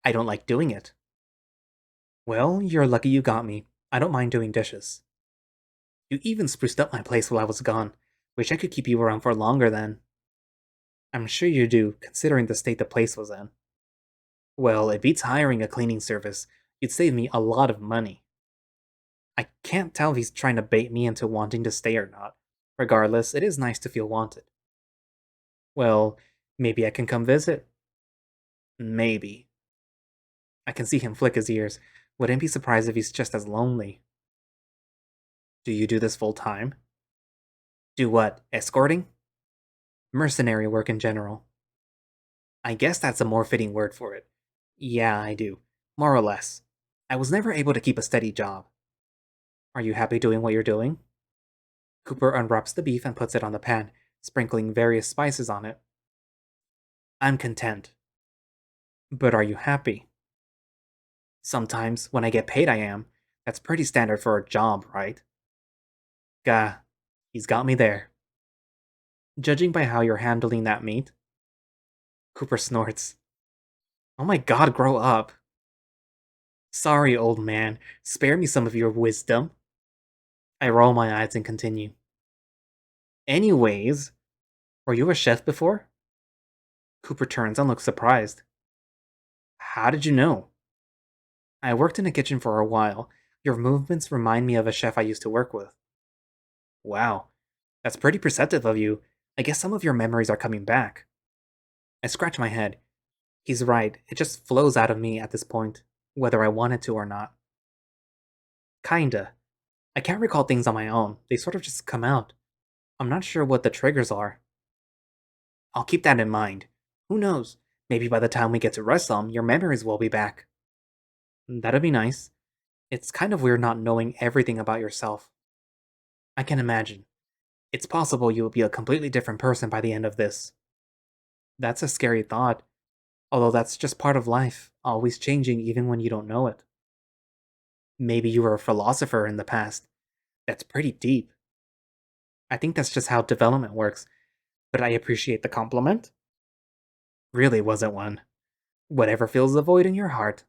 I don't like doing it. Well, you're lucky you got me. I don't mind doing dishes. You even spruced up my place while I was gone. Wish I could keep you around for longer then. I'm sure you do, considering the state the place was in. Well, it beats hiring a cleaning service. You'd save me a lot of money. I can't tell if he's trying to bait me into wanting to stay or not. Regardless, it is nice to feel wanted. Well, maybe I can come visit. Maybe. I can see him flick his ears. Wouldn't be surprised if he's just as lonely. Do you do this full time? Do what? Escorting? Mercenary work in general. I guess that's a more fitting word for it. Yeah, I do. More or less. I was never able to keep a steady job. Are you happy doing what you're doing? Cooper unwraps the beef and puts it on the pan, sprinkling various spices on it. I'm content. But are you happy? Sometimes, when I get paid, I am. That's pretty standard for a job, right? Gah, he's got me there. Judging by how you're handling that meat, Cooper snorts. Oh my god, grow up. Sorry, old man. Spare me some of your wisdom. I roll my eyes and continue. Anyways, were you a chef before? Cooper turns and looks surprised. How did you know? I worked in a kitchen for a while. Your movements remind me of a chef I used to work with. Wow, that's pretty perceptive of you. I guess some of your memories are coming back. I scratch my head. He's right, it just flows out of me at this point, whether I want it to or not. Kinda. I can't recall things on my own, they sort of just come out. I'm not sure what the triggers are. I'll keep that in mind. Who knows? Maybe by the time we get to Wrestle, your memories will be back. That'd be nice. It's kind of weird not knowing everything about yourself. I can imagine. It's possible you will be a completely different person by the end of this. That's a scary thought, although that's just part of life, always changing even when you don't know it. Maybe you were a philosopher in the past. That's pretty deep. I think that's just how development works, but I appreciate the compliment. Really wasn't one. Whatever fills the void in your heart.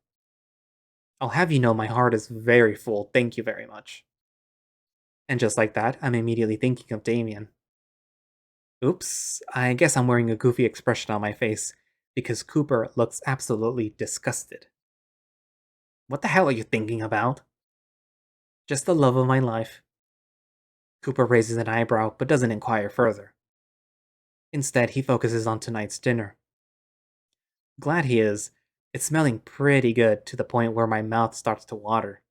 I'll have you know my heart is very full, thank you very much. And just like that, I'm immediately thinking of Damien. Oops, I guess I'm wearing a goofy expression on my face, because Cooper looks absolutely disgusted. What the hell are you thinking about? Just the love of my life. Cooper raises an eyebrow, but doesn't inquire further. Instead, he focuses on tonight's dinner. Glad he is. It's smelling pretty good to the point where my mouth starts to water.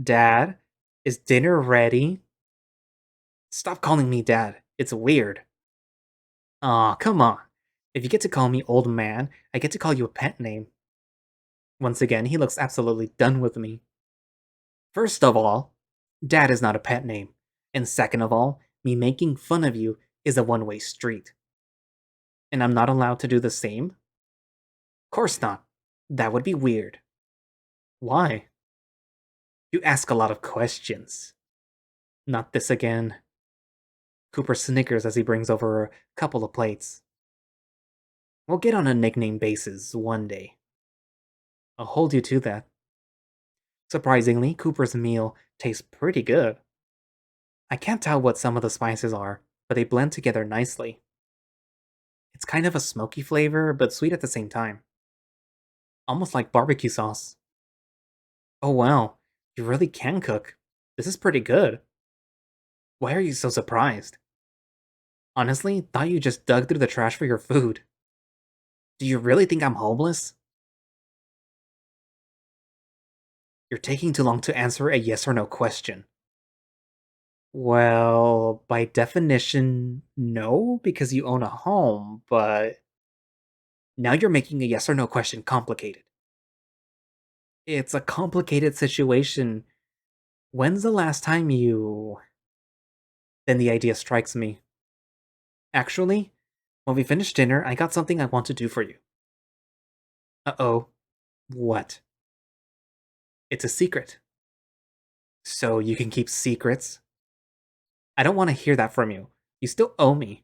Dad, is dinner ready? Stop calling me Dad. It's weird. Aw, come on. If you get to call me old man, I get to call you a pet name. Once again, he looks absolutely done with me. First of all, Dad is not a pet name. And second of all, me making fun of you is a one-way street. And I'm not allowed to do the same? Course not. That would be weird. Why? You ask a lot of questions. Not this again. Cooper snickers as he brings over a couple of plates. We'll get on a nickname basis one day. I'll hold you to that. Surprisingly, Cooper's meal tastes pretty good. I can't tell what some of the spices are, but they blend together nicely. It's kind of a smoky flavor, but sweet at the same time. Almost like barbecue sauce. Oh wow, you really can cook. This is pretty good. Why are you so surprised? Honestly, thought you just dug through the trash for your food. Do you really think I'm homeless? You're taking too long to answer a yes or no question. Well, by definition, no, because you own a home, but now you're making a yes or no question complicated. It's a complicated situation. When's the last time you. Then the idea strikes me. Actually, when we finish dinner, I got something I want to do for you. Uh oh. What? It's a secret. So you can keep secrets? I don't want to hear that from you. You still owe me.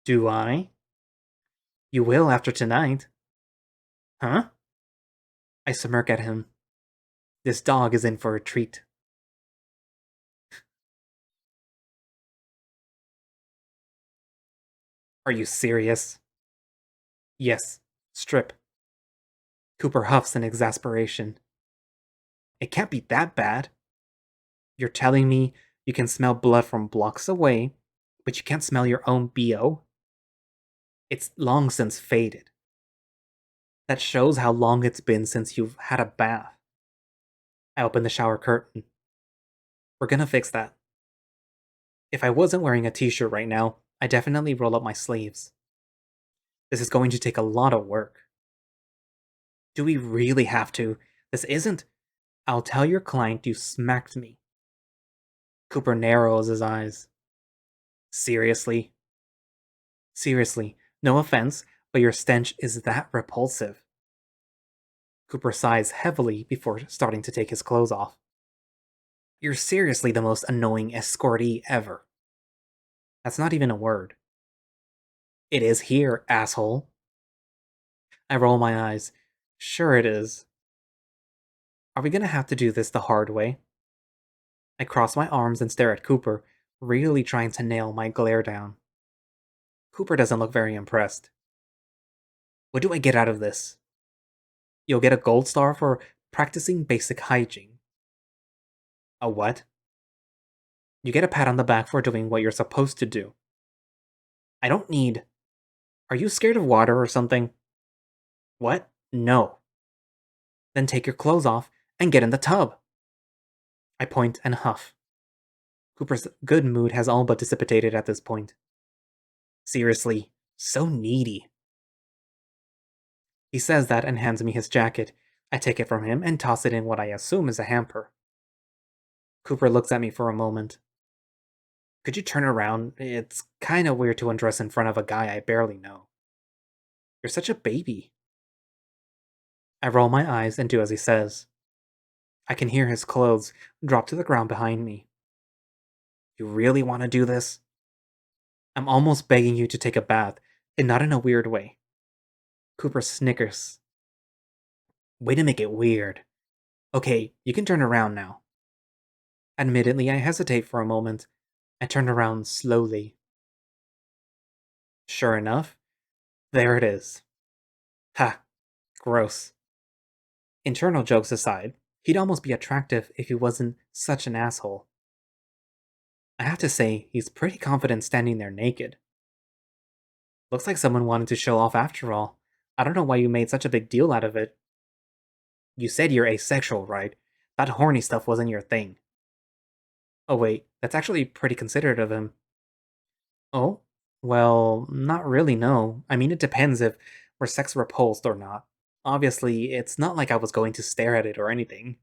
Do I? You will after tonight. Huh? I smirk at him. This dog is in for a treat. Are you serious? Yes. Strip. Cooper huffs in exasperation. It can't be that bad. You're telling me you can smell blood from blocks away, but you can't smell your own BO? It's long since faded. That shows how long it's been since you've had a bath. I open the shower curtain. We're gonna fix that. If I wasn't wearing a t-shirt right now, I'd definitely roll up my sleeves. This is going to take a lot of work. Do we really have to? This isn't. I'll tell your client you smacked me. Cooper narrows his eyes. Seriously? Seriously, no offense, but your stench is that repulsive. Cooper sighs heavily before starting to take his clothes off. You're seriously the most annoying escortee ever. That's not even a word. It is here, asshole. I roll my eyes. Sure it is. Are we gonna have to do this the hard way? I cross my arms and stare at Cooper, really trying to nail my glare down. Cooper doesn't look very impressed. What do I get out of this? You'll get a gold star for practicing basic hygiene. A what? You get a pat on the back for doing what you're supposed to do. I don't need. Are you scared of water or something? What? No. Then take your clothes off and get in the tub. I point and huff. Cooper's good mood has all but dissipated at this point. Seriously, so needy. He says that and hands me his jacket. I take it from him and toss it in what I assume is a hamper. Cooper looks at me for a moment. Could you turn around? It's kinda weird to undress in front of a guy I barely know. You're such a baby. I roll my eyes and do as he says. I can hear his clothes drop to the ground behind me. You really want to do this? I'm almost begging you to take a bath, and not in a weird way. Cooper snickers. Way to make it weird. Okay, you can turn around now. Admittedly, I hesitate for a moment. I turn around slowly. Sure enough, there it is. Ha, gross. Internal jokes aside, he'd almost be attractive if he wasn't such an asshole. I have to say, he's pretty confident standing there naked. Looks like someone wanted to show off after all. I don't know why you made such a big deal out of it. You said you're asexual, right? That horny stuff wasn't your thing. Oh wait, that's actually pretty considerate of him. Oh? Well, not really, no. I mean, it depends if we're sex repulsed or not. Obviously, it's not like I was going to stare at it or anything.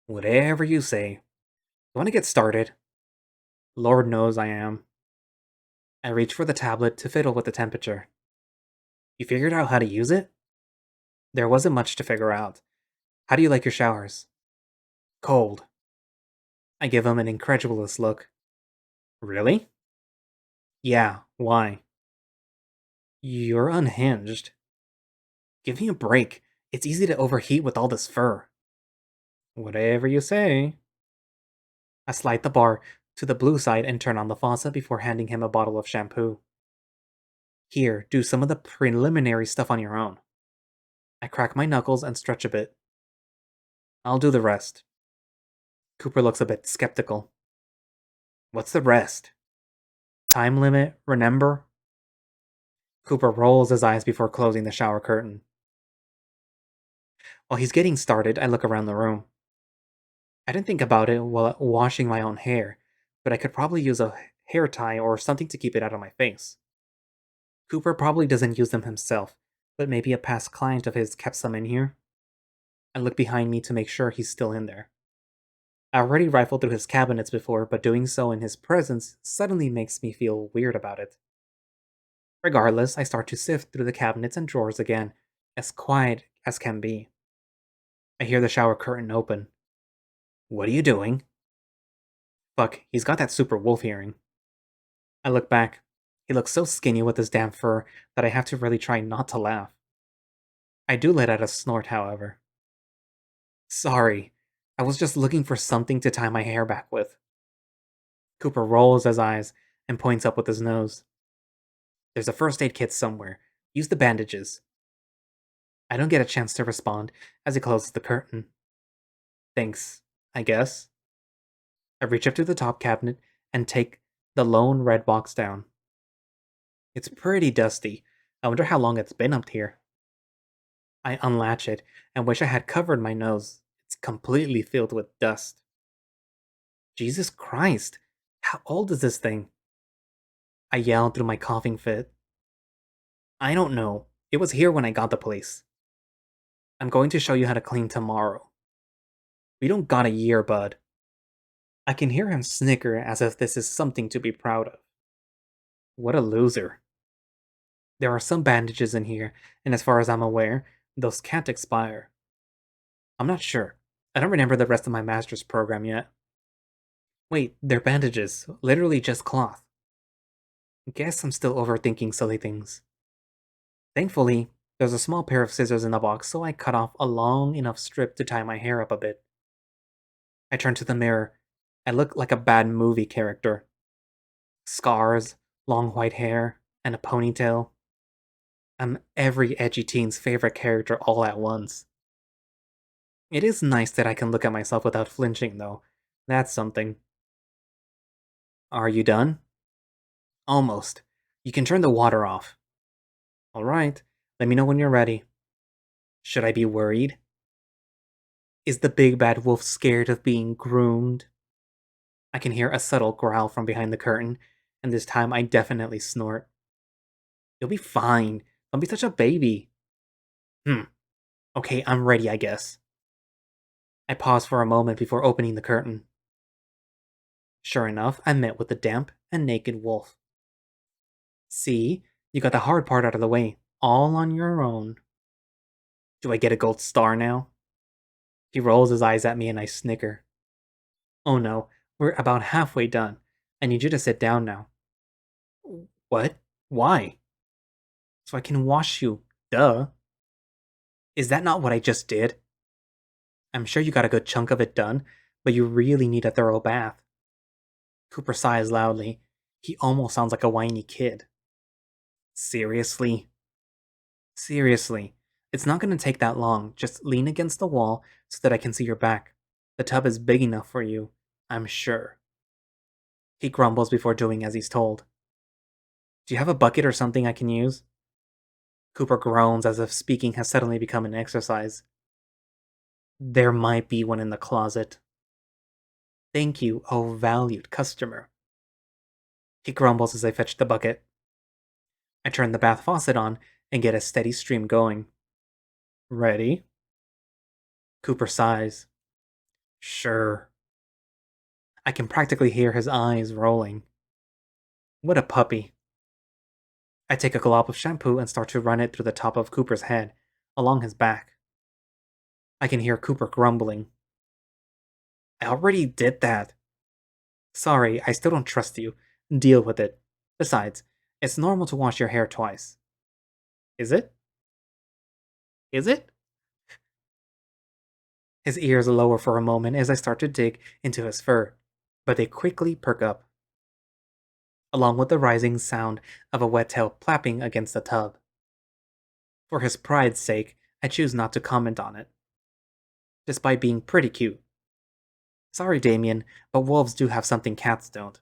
Whatever you say. You want to get started? Lord knows I am. I reach for the tablet to fiddle with the temperature. You figured out how to use it? There wasn't much to figure out. How do you like your showers? Cold. I give him an incredulous look. Really? Yeah, why? You're unhinged. Give me a break. It's easy to overheat with all this fur. Whatever you say. I slide the bar to the blue side and turn on the faucet before handing him a bottle of shampoo. Here, do some of the preliminary stuff on your own. I crack my knuckles and stretch a bit. I'll do the rest. Cooper looks a bit skeptical. What's the rest? Time limit, remember? Cooper rolls his eyes before closing the shower curtain. While he's getting started, I look around the room. I didn't think about it while washing my own hair, but I could probably use a hair tie or something to keep it out of my face. Cooper probably doesn't use them himself, but maybe a past client of his kept some in here. I look behind me to make sure he's still in there. I already rifled through his cabinets before, but doing so in his presence suddenly makes me feel weird about it. Regardless, I start to sift through the cabinets and drawers again, as quiet as can be. I hear the shower curtain open. What are you doing? Fuck, he's got that super wolf hearing. I look back. He looks so skinny with his damn fur that I have to really try not to laugh. I do let out a snort, however. Sorry, I was just looking for something to tie my hair back with. Cooper rolls his eyes and points up with his nose. There's a first aid kit somewhere. Use the bandages. I don't get a chance to respond as he closes the curtain. Thanks, I guess. I reach up to the top cabinet and take the lone red box down. It's pretty dusty. I wonder how long it's been up here. I unlatch it and wish I had covered my nose. It's completely filled with dust. Jesus Christ! How old is this thing? I yell through my coughing fit. I don't know. It was here when I got the place. I'm going to show you how to clean tomorrow. We don't got a year, bud. I can hear him snicker as if this is something to be proud of. What a loser. There are some bandages in here, and as far as I'm aware, those can't expire. I'm not sure. I don't remember the rest of my master's program yet. Wait, they're bandages, literally just cloth. Guess I'm still overthinking silly things. Thankfully, there's a small pair of scissors in the box, so I cut off a long enough strip to tie my hair up a bit. I turn to the mirror. I look like a bad movie character. Scars, long white hair, and a ponytail. I'm every edgy teen's favorite character all at once. It is nice that I can look at myself without flinching, though. That's something. Are you done? Almost. You can turn the water off. Alright, let me know when you're ready. Should I be worried? Is the big bad wolf scared of being groomed? I can hear a subtle growl from behind the curtain, and this time I definitely snort. You'll be fine. Don't be such a baby. Hmm. Okay, I'm ready, I guess. I pause for a moment before opening the curtain. Sure enough, I'm met with a damp and naked wolf. See, you got the hard part out of the way, all on your own. Do I get a gold star now? He rolls his eyes at me and I snicker. Oh no, we're about halfway done. I need you to sit down now. What? Why? So I can wash you. Duh. Is that not what I just did? I'm sure you got a good chunk of it done, but you really need a thorough bath. Cooper sighs loudly. He almost sounds like a whiny kid. Seriously? Seriously. It's not going to take that long. Just lean against the wall so that I can see your back. The tub is big enough for you, I'm sure. He grumbles before doing as he's told. Do you have a bucket or something I can use? Cooper groans as if speaking has suddenly become an exercise. There might be one in the closet. Thank you, oh valued customer. He grumbles as I fetch the bucket. I turn the bath faucet on and get a steady stream going. Ready? Cooper sighs. Sure. I can practically hear his eyes rolling. What a puppy. I take a glob of shampoo and start to run it through the top of Cooper's head, along his back. I can hear Cooper grumbling. I already did that. Sorry, I still don't trust you. Deal with it. Besides, it's normal to wash your hair twice. Is it? Is it? His ears lower for a moment as I start to dig into his fur, but they quickly perk up, along with the rising sound of a wet tail plapping against the tub. For his pride's sake, I choose not to comment on it, despite being pretty cute. Sorry, Damien, but wolves do have something cats don't.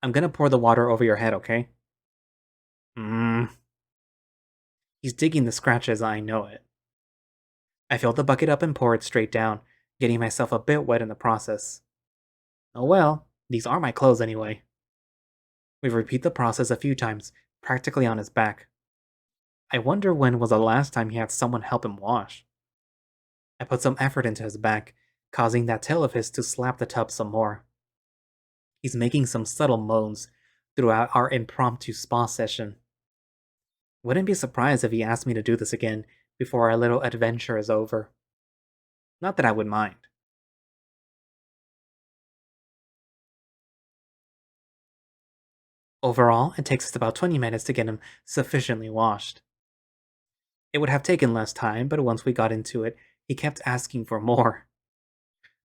I'm gonna pour the water over your head, okay? Mmm. He's digging the scratches, I know it. I fill the bucket up and pour it straight down, getting myself a bit wet in the process. Oh well, these are my clothes anyway. We repeat the process a few times, practically on his back. I wonder when was the last time he had someone help him wash. I put some effort into his back, causing that tail of his to slap the tub some more. He's making some subtle moans throughout our impromptu spa session. Wouldn't be surprised if he asked me to do this again before our little adventure is over. Not that I would mind. Overall, it takes us about 20 minutes to get him sufficiently washed. It would have taken less time, but once we got into it, he kept asking for more.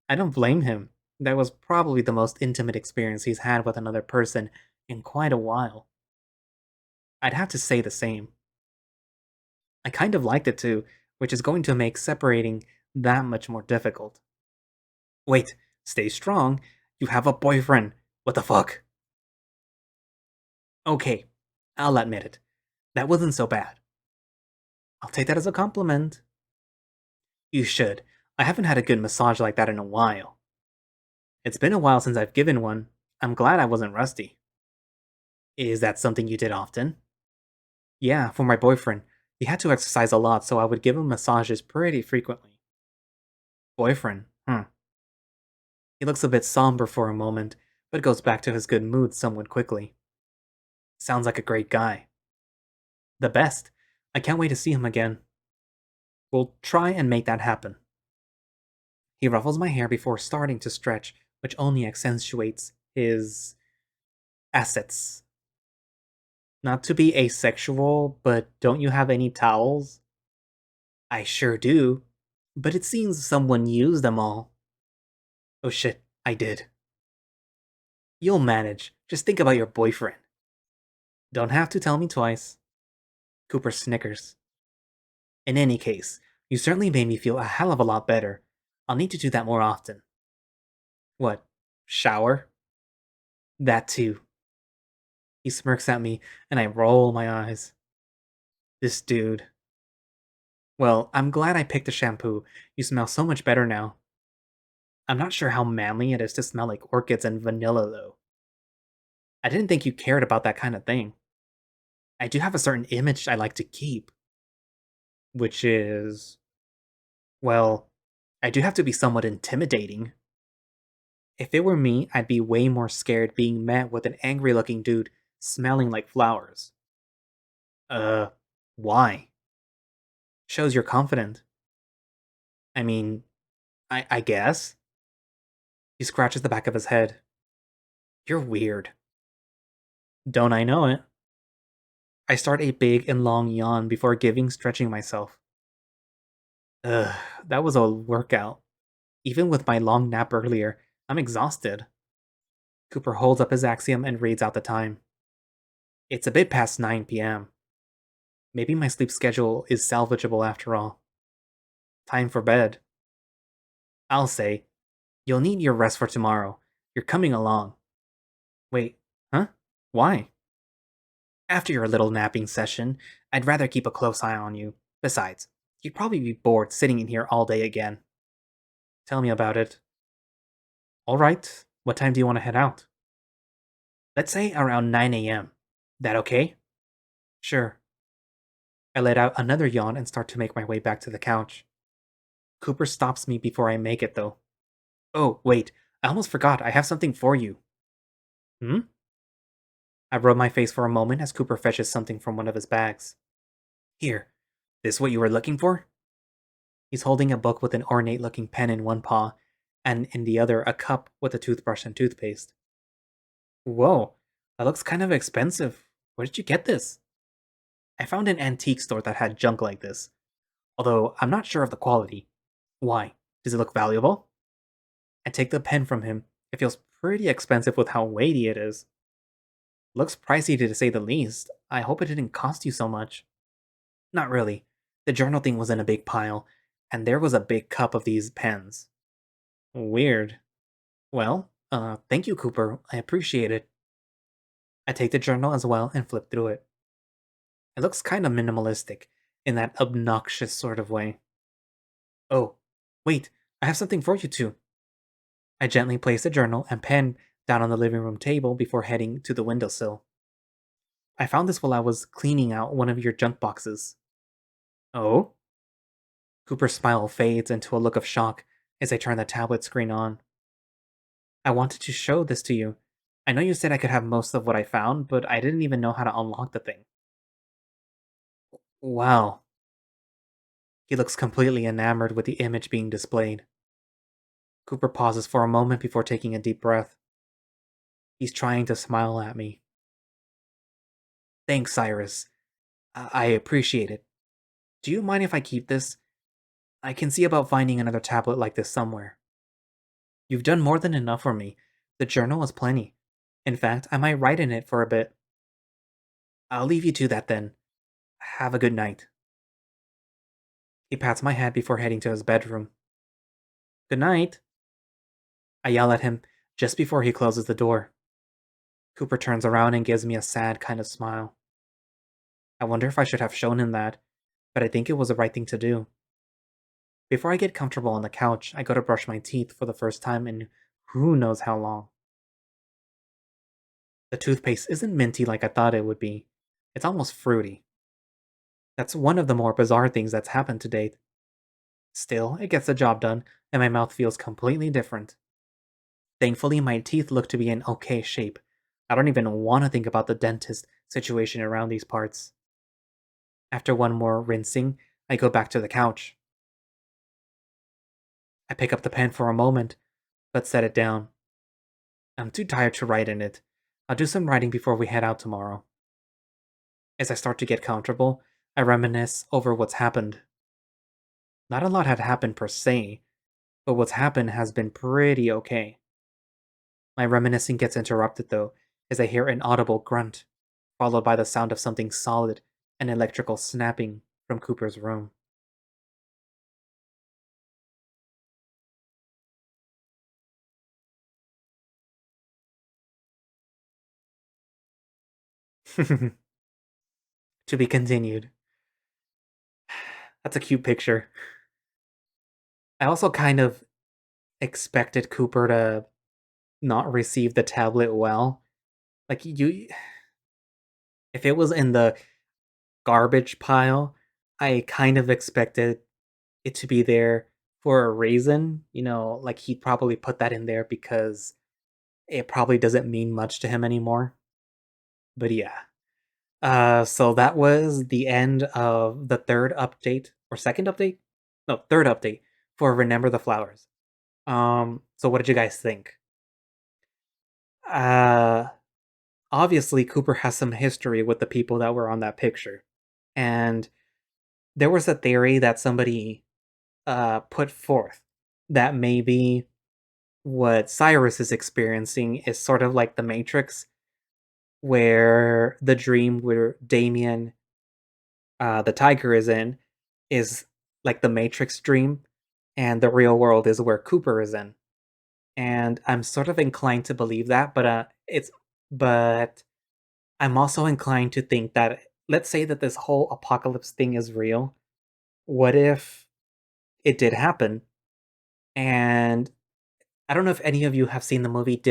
I don't blame him. That was probably the most intimate experience he's had with another person in quite a while. I'd have to say the same. I kind of liked it too, which is going to make separating that much more difficult. Wait, stay strong. You have a boyfriend. What the fuck? Okay, I'll admit it. That wasn't so bad. I'll take that as a compliment. You should. I haven't had a good massage like that in a while. It's been a while since I've given one. I'm glad I wasn't rusty. Is that something you did often? Yeah, for my boyfriend. He had to exercise a lot, so I would give him massages pretty frequently. Boyfriend? He looks a bit somber for a moment, but goes back to his good mood somewhat quickly. Sounds like a great guy. The best. I can't wait to see him again. We'll try and make that happen. He ruffles my hair before starting to stretch, which only accentuates his assets. Not to be asexual, but don't you have any towels? I sure do, but it seems someone used them all. Oh shit, I did. You'll manage. Just think about your boyfriend. Don't have to tell me twice. Cooper snickers. In any case, you certainly made me feel a hell of a lot better. I'll need to do that more often. What? Shower? That too. He smirks at me, and I roll my eyes. This dude. Well, I'm glad I picked a shampoo. You smell so much better now. I'm not sure how manly it is to smell like orchids and vanilla, though. I didn't think you cared about that kind of thing. I do have a certain image I like to keep, which is, well, I do have to be somewhat intimidating. If it were me, I'd be way more scared being met with an angry looking dude smelling like flowers. Uh, why? Shows you're confident. I mean, I guess. He scratches the back of his head. You're weird. Don't I know it? I start a big and long yawn before stretching myself. Ugh, that was a workout. Even with my long nap earlier, I'm exhausted. Cooper holds up his axiom and reads out the time. It's a bit past 9 p.m. Maybe my sleep schedule is salvageable after all. Time for bed. I'll say, you'll need your rest for tomorrow. You're coming along. Wait, huh? Why? After your little napping session, I'd rather keep a close eye on you. Besides, you'd probably be bored sitting in here all day again. Tell me about it. Alright, what time do you want to head out? Let's say around 9 a.m. That okay? Sure. I let out another yawn and start to make my way back to the couch. Cooper stops me before I make it, though. Oh, wait, I almost forgot. I have something for you. Hmm? I rub my face for a moment as Cooper fetches something from one of his bags. Here, this what you were looking for? He's holding a book with an ornate looking pen in one paw, and in the other, a cup with a toothbrush and toothpaste. Whoa, that looks kind of expensive. Where did you get this? I found an antique store that had junk like this, although I'm not sure of the quality. Why? Does it look valuable? I take the pen from him. It feels pretty expensive with how weighty it is. Looks pricey to say the least. I hope it didn't cost you so much. Not really. The journal thing was in a big pile, and there was a big cup of these pens. Weird. Well, thank you, Cooper. I appreciate it. I take the journal as well and flip through it. It looks kind of minimalistic, in that obnoxious sort of way. Oh, wait, I have something for you too. I gently place the journal and pen down on the living room table before heading to the windowsill. I found this while I was cleaning out one of your junk boxes. Oh? Cooper's smile fades into a look of shock as I turn the tablet screen on. I wanted to show this to you. I know you said I could have most of what I found, but I didn't even know how to unlock the thing. Wow. He looks completely enamored with the image being displayed. Cooper pauses for a moment before taking a deep breath. He's trying to smile at me. Thanks, Cyrus. I appreciate it. Do you mind if I keep this? I can see about finding another tablet like this somewhere. You've done more than enough for me. The journal is plenty. In fact, I might write in it for a bit. I'll leave you to that then. Have a good night. He pats my head before heading to his bedroom. Good night. I yell at him just before he closes the door. Cooper turns around and gives me a sad kind of smile. I wonder if I should have shown him that, but I think it was the right thing to do. Before I get comfortable on the couch, I go to brush my teeth for the first time in who knows how long. The toothpaste isn't minty like I thought it would be. It's almost fruity. That's one of the more bizarre things that's happened to date. Still, it gets the job done, and my mouth feels completely different. Thankfully, my teeth look to be in okay shape. I don't even want to think about the dentist situation around these parts. After one more rinsing, I go back to the couch. I pick up the pen for a moment, but set it down. I'm too tired to write in it. I'll do some writing before we head out tomorrow. As I start to get comfortable, I reminisce over what's happened. Not a lot had happened per se, but what's happened has been pretty okay. My reminiscing gets interrupted though, as I hear an audible grunt, followed by the sound of something solid and electrical snapping from Cooper's room. To be continued. That's a cute picture. I also kind of expected Cooper to not receive the tablet well. Like you if it was in the garbage pile, I kind of expected it to be there for a reason, like he'd probably put that in there because it probably doesn't mean much to him anymore. But yeah. So that was the end of the third update or second update? No, third update for Remember the Flowers. So what did you guys think? Uh Obviously Cooper has some history with the people that were on that picture. And there was a theory that somebody put forth that maybe what Cyrus is experiencing is sort of like the Matrix, where the dream where Damien, the tiger, is in, is like the Matrix dream, and the real world is where Cooper is in. And I'm sort of inclined to believe that, but I'm also inclined to think that, let's say that this whole apocalypse thing is real. What if it did happen? And I don't know if any of you have seen the movie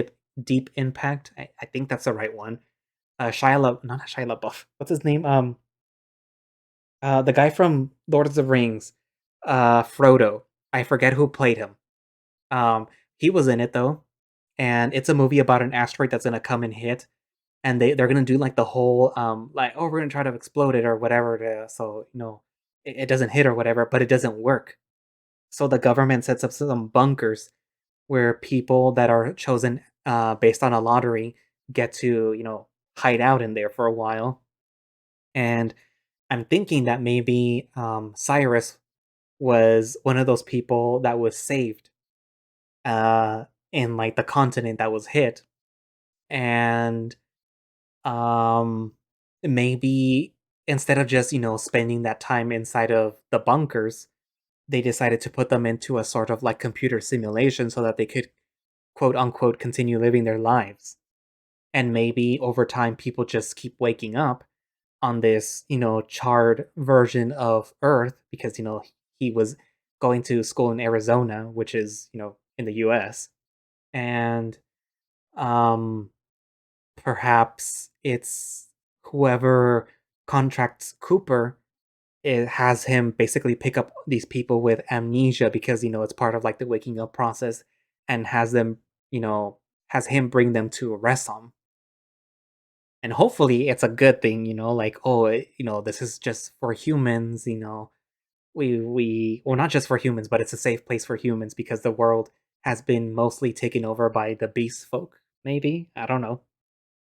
Deep Impact. I think that's the right one. Not Shia LaBeouf. What's his name? The guy from Lord of the Rings, Frodo. I forget who played him. Um, He was in it though, and it's a movie about an asteroid that's gonna come and hit, and they're gonna do like the whole like, oh, we're gonna try to explode it or whatever to, so it doesn't hit or whatever, but it doesn't work. So the government sets up some bunkers where people that are chosen based on a lottery get to hide out in there for a while. And I'm thinking that maybe Cyrus was one of those people that was saved uh, in like the continent that was hit, and um, maybe instead of just spending that time inside of the bunkers, they decided to put them into a sort of like computer simulation so that they could quote unquote continue living their lives. And maybe over time, people just keep waking up on this, charred version of Earth because, he was going to school in Arizona, which is, in the US. And um, perhaps it's whoever contracts Cooper, it has him basically pick up these people with amnesia because, it's part of like the waking up process, and has them, you know, has him bring them to Resom. And hopefully it's a good thing, like, oh, this is just for humans, well, not just for humans, but it's a safe place for humans because the world has been mostly taken over by the beast folk. Maybe, I don't know.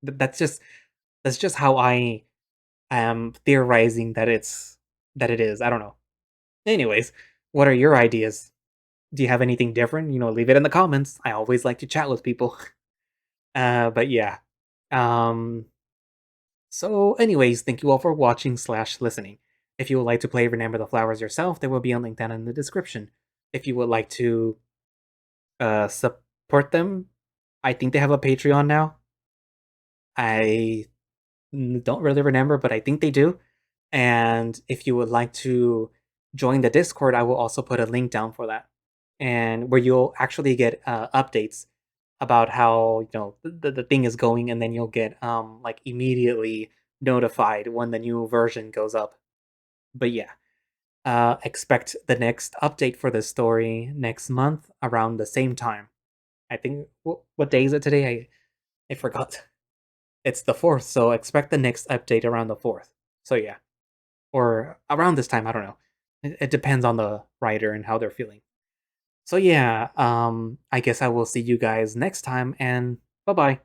That's just how I am theorizing that it is. I don't know. Anyways, what are your ideas? Do you have anything different? Leave it in the comments. I always like to chat with people. But yeah. Um, So, anyways, thank you all for watching slash listening. If you would like to play Remember the Flowers yourself, there will be a link down in the description. If you would like to support them, I think they have a Patreon now. I don't really remember, but I think they do. And if you would like to join the Discord, I will also put a link down for that. And where you'll actually get updates about how the thing is going, and then you'll get like immediately notified when the new version goes up. But yeah, expect the next update for this story next month around the same time. I think what day is it today? I forgot. It's the 4th, so expect the next update around the 4th. So yeah, or around this time, I don't know. It depends on the writer and how they're feeling. So yeah, I guess I will see you guys next time, and bye-bye.